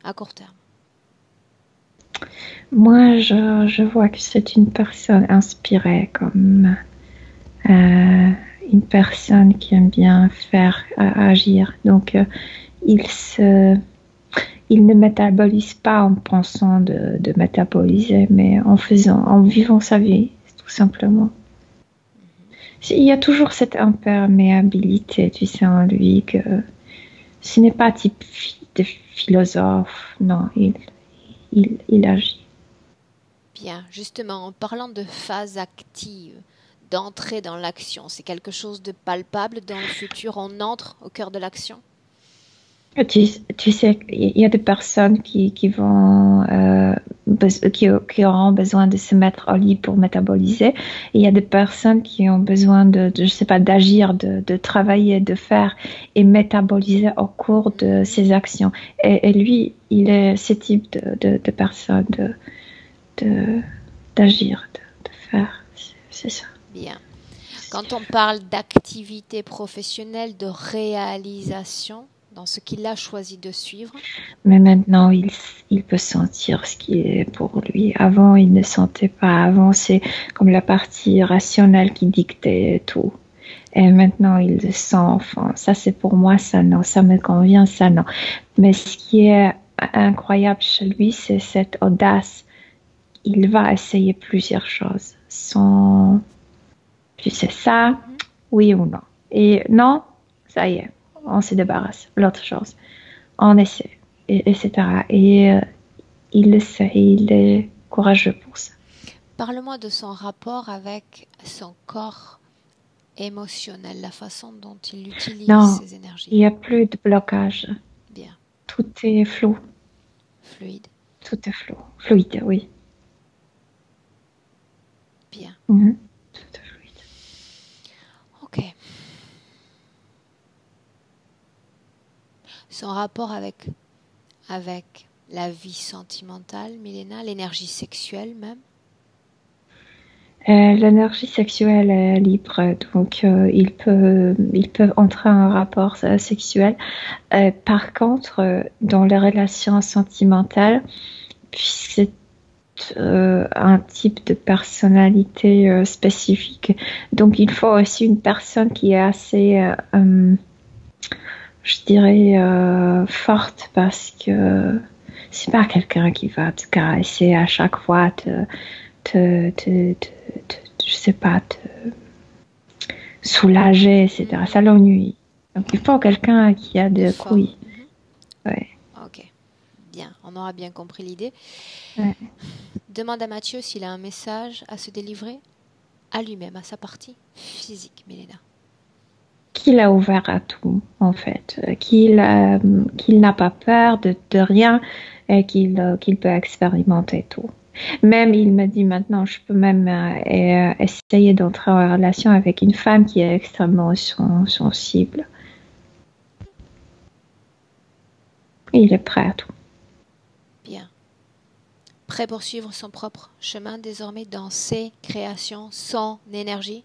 à court terme. Moi, je vois que c'est une personne inspirée, comme une personne qui aime bien faire agir. Donc, il ne métabolise pas en pensant de métaboliser, mais en vivant sa vie, tout simplement. Il y a toujours cette imperméabilité, tu sais, en lui, que ce n'est pas type de philosophe, non, il agit. Bien, justement, en parlant de phase active, d'entrer dans l'action, c'est quelque chose de palpable dans le futur, on entre au cœur de l'action? Tu sais, il y a des personnes qui auront besoin de se mettre au lit pour métaboliser. Et il y a des personnes qui ont besoin je sais pas, d'agir, de travailler, de faire et métaboliser au cours de ses actions. Et lui, il est ce type de personne, d'agir, de faire. C'est ça. Bien. Quand on parle d'activité professionnelle, de réalisation, dans ce qu'il a choisi de suivre. Mais maintenant, il peut sentir ce qui est pour lui. Avant, il ne sentait pas. Avant, c'est comme la partie rationnelle qui dictait tout. Et maintenant, il le sent. Enfin, ça, c'est pour moi, ça non. Ça me convient, ça non. Mais ce qui est incroyable chez lui, c'est cette audace. Il va essayer plusieurs choses. Sans, tu sais, ça, oui ou non. Et non, ça y est, on se débarrasse. L'autre chose. On essaie, etc. Et il le sait, il est courageux pour ça. Parle-moi de son rapport avec son corps émotionnel, la façon dont il utilise ses énergies. Il n'y a plus de blocage. Bien. Tout est flou. Fluide. Tout est flou. Fluide, oui. Bien. Mm-hmm. Tout est fluide. Ok. Son rapport avec la vie sentimentale, Milena, l'énergie sexuelle même? L'énergie sexuelle est libre, donc ils peuvent entrer en rapport sexuel. Par contre, dans les relations sentimentales, puisque c'est un type de personnalité spécifique, donc il faut aussi une personne qui est assez je dirais forte, parce que c'est pas quelqu'un qui va te caresser à chaque fois, je sais pas, te soulager, etc. Ça l'ennuie. Donc il faut quelqu'un qui a des couilles. Ouais. Ok, bien, on aura bien compris l'idée. Ouais. Demande à Mathieu s'il a un message à se délivrer à lui-même, à sa partie physique, Milena. Qu'il a ouvert à tout, en fait, qu'il n'a pas peur de rien, et qu'il peut expérimenter tout. Même, il me dit maintenant, je peux même essayer d'entrer en relation avec une femme qui est extrêmement sensible. Il est prêt à tout. Bien. Prêt pour suivre son propre chemin désormais dans ses créations, son énergie?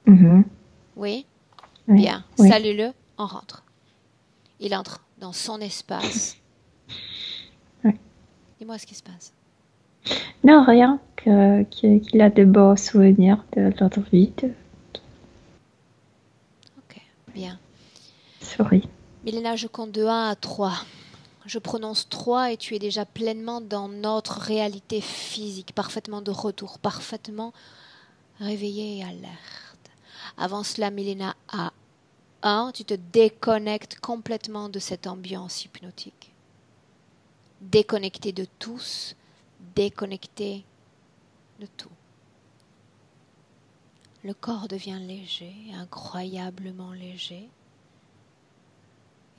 Mm-hmm. Oui? Oui. Bien. Oui. Salue-le, on rentre. Il entre dans son espace. Oui. Dis-moi ce qui se passe. Non, rien. Qu'il a de beaux souvenirs de l'autre vie. Ok, bien. Souris. Milena, je compte de 1 à 3. Je prononce 3 et tu es déjà pleinement dans notre réalité physique, parfaitement de retour, parfaitement réveillée et alerte. Avant cela, Milena, à 1, tu te déconnectes complètement de cette ambiance hypnotique. Déconnecté de tous, déconnecté de tout. Le corps devient léger, incroyablement léger.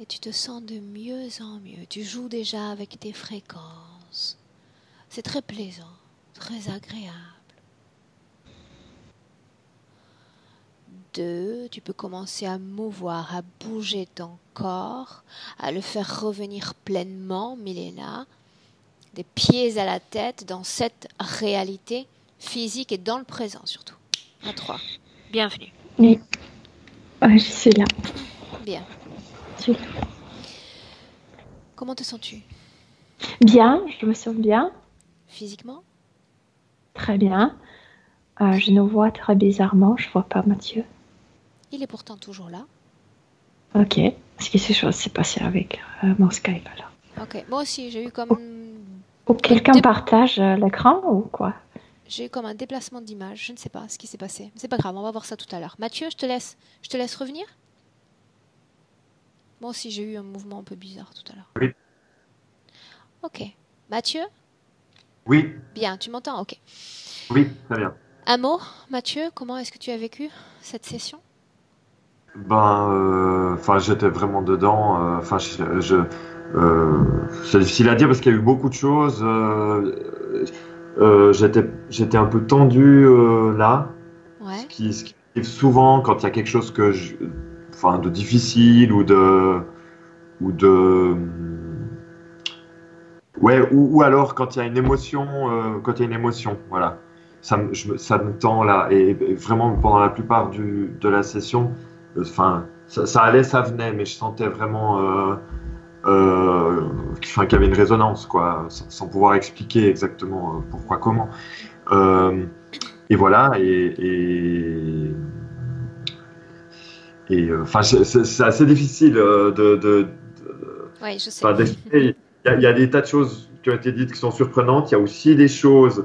Et tu te sens de mieux en mieux. Tu joues déjà avec tes fréquences. C'est très plaisant, très agréable. 2, tu peux commencer à mouvoir, à bouger ton corps, à le faire revenir pleinement, Milena, des pieds à la tête, dans cette réalité physique et dans le présent surtout. À 3. Bienvenue. Oui. Je suis là. Bien. Comment te sens-tu? Bien, je me sens bien. physiquement? Très bien. Je nous vois très bizarrement. Je vois pas Mathieu. Il est pourtant toujours là. Ok. Est-ce que quelque chose s'est passé avec mon Skype alors? Ok, moi aussi, j'ai eu comme Ou quelqu'un partage l'écran ou quoi? j'ai eu comme un déplacement d'image. Je ne sais pas ce qui s'est passé. C'est pas grave, on va voir ça tout à l'heure. Mathieu, je te laisse revenir. Moi aussi, j'ai eu un mouvement un peu bizarre tout à l'heure. Oui. Ok. Mathieu? Oui. Bien, tu m'entends? Ok. Oui, très bien. Un mot, Mathieu, comment est-ce que tu as vécu cette session? Enfin, j'étais vraiment dedans. Enfin, c'est difficile à dire parce qu'il y a eu beaucoup de choses. J'étais un peu tendu là. Ouais. Ce qui arrive souvent quand il y a quelque chose enfin, de difficile ouais, ou alors quand il y a une émotion, voilà. Ça me tend là, et vraiment pendant la plupart de la session, enfin, ça allait, ça venait, mais je sentais vraiment, enfin, qu'il y avait une résonance, quoi, sans pouvoir expliquer exactement pourquoi, comment. Et voilà, enfin, c'est assez difficile Ouais, je sais. enfin, d'expliquer. Il y a des tas de choses qui ont été dites qui sont surprenantes. Il y a aussi des choses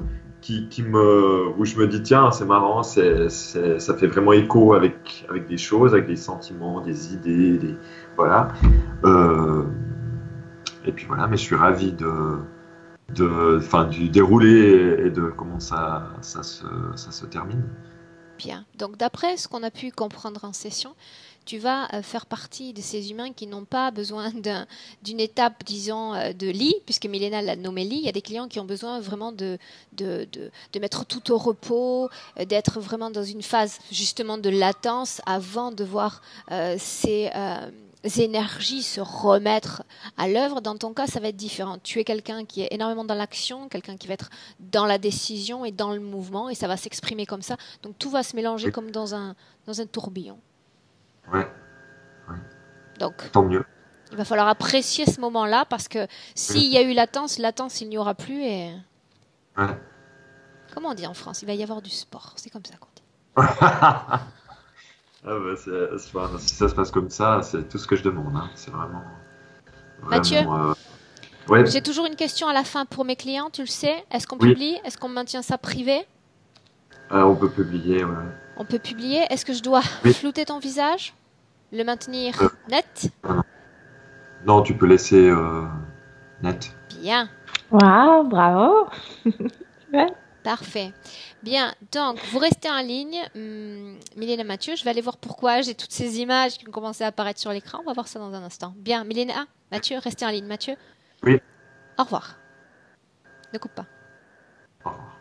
où je me dis, tiens, c'est marrant, ça fait vraiment écho avec des choses, avec des sentiments, des idées, voilà. Et puis voilà, mais je suis ravi enfin, du déroulé et de comment ça se termine. Bien. Donc, d'après ce qu'on a pu comprendre en session, tu vas faire partie de ces humains qui n'ont pas besoin d'une étape, disons, de lit, puisque Milena l'a nommé lit. Il y a des clients qui ont besoin vraiment de mettre tout au repos, d'être vraiment dans une phase justement de latence avant de voir ces énergies se remettre à l'œuvre. Dans ton cas, ça va être différent. Tu es quelqu'un qui est énormément dans l'action, quelqu'un qui va être dans la décision et dans le mouvement, et ça va s'exprimer comme ça. Donc tout va se mélanger Oui. comme dans un tourbillon. Ouais, Donc, tant mieux. il va falloir apprécier ce moment-là parce que s'il y a eu latence, il n'y aura plus. Et Ouais. comment on dit en France? Il va y avoir du sport. C'est comme ça qu'on dit. Ah bah, enfin, si ça se passe comme ça, c'est tout ce que je demande, hein. C'est vraiment, Mathieu, ouais, j'ai toujours une question à la fin pour mes clients, tu le sais. Est-ce qu'on oui, publie? Est-ce qu'on maintient ça privé? on peut publier, ouais. On peut publier. Est-ce que je dois Oui, flouter ton visage? Le maintenir euh, net? non, non, tu peux laisser net. Bien. Waouh, bravo. Ouais. Parfait. Bien, donc vous restez en ligne, Mylène et Mathieu. Je vais aller voir pourquoi j'ai toutes ces images qui ont commencé à apparaître sur l'écran. On va voir ça dans un instant. Bien, Mylène, Mathieu, restez en ligne. Mathieu, Oui, au revoir. Ne coupe pas. au revoir.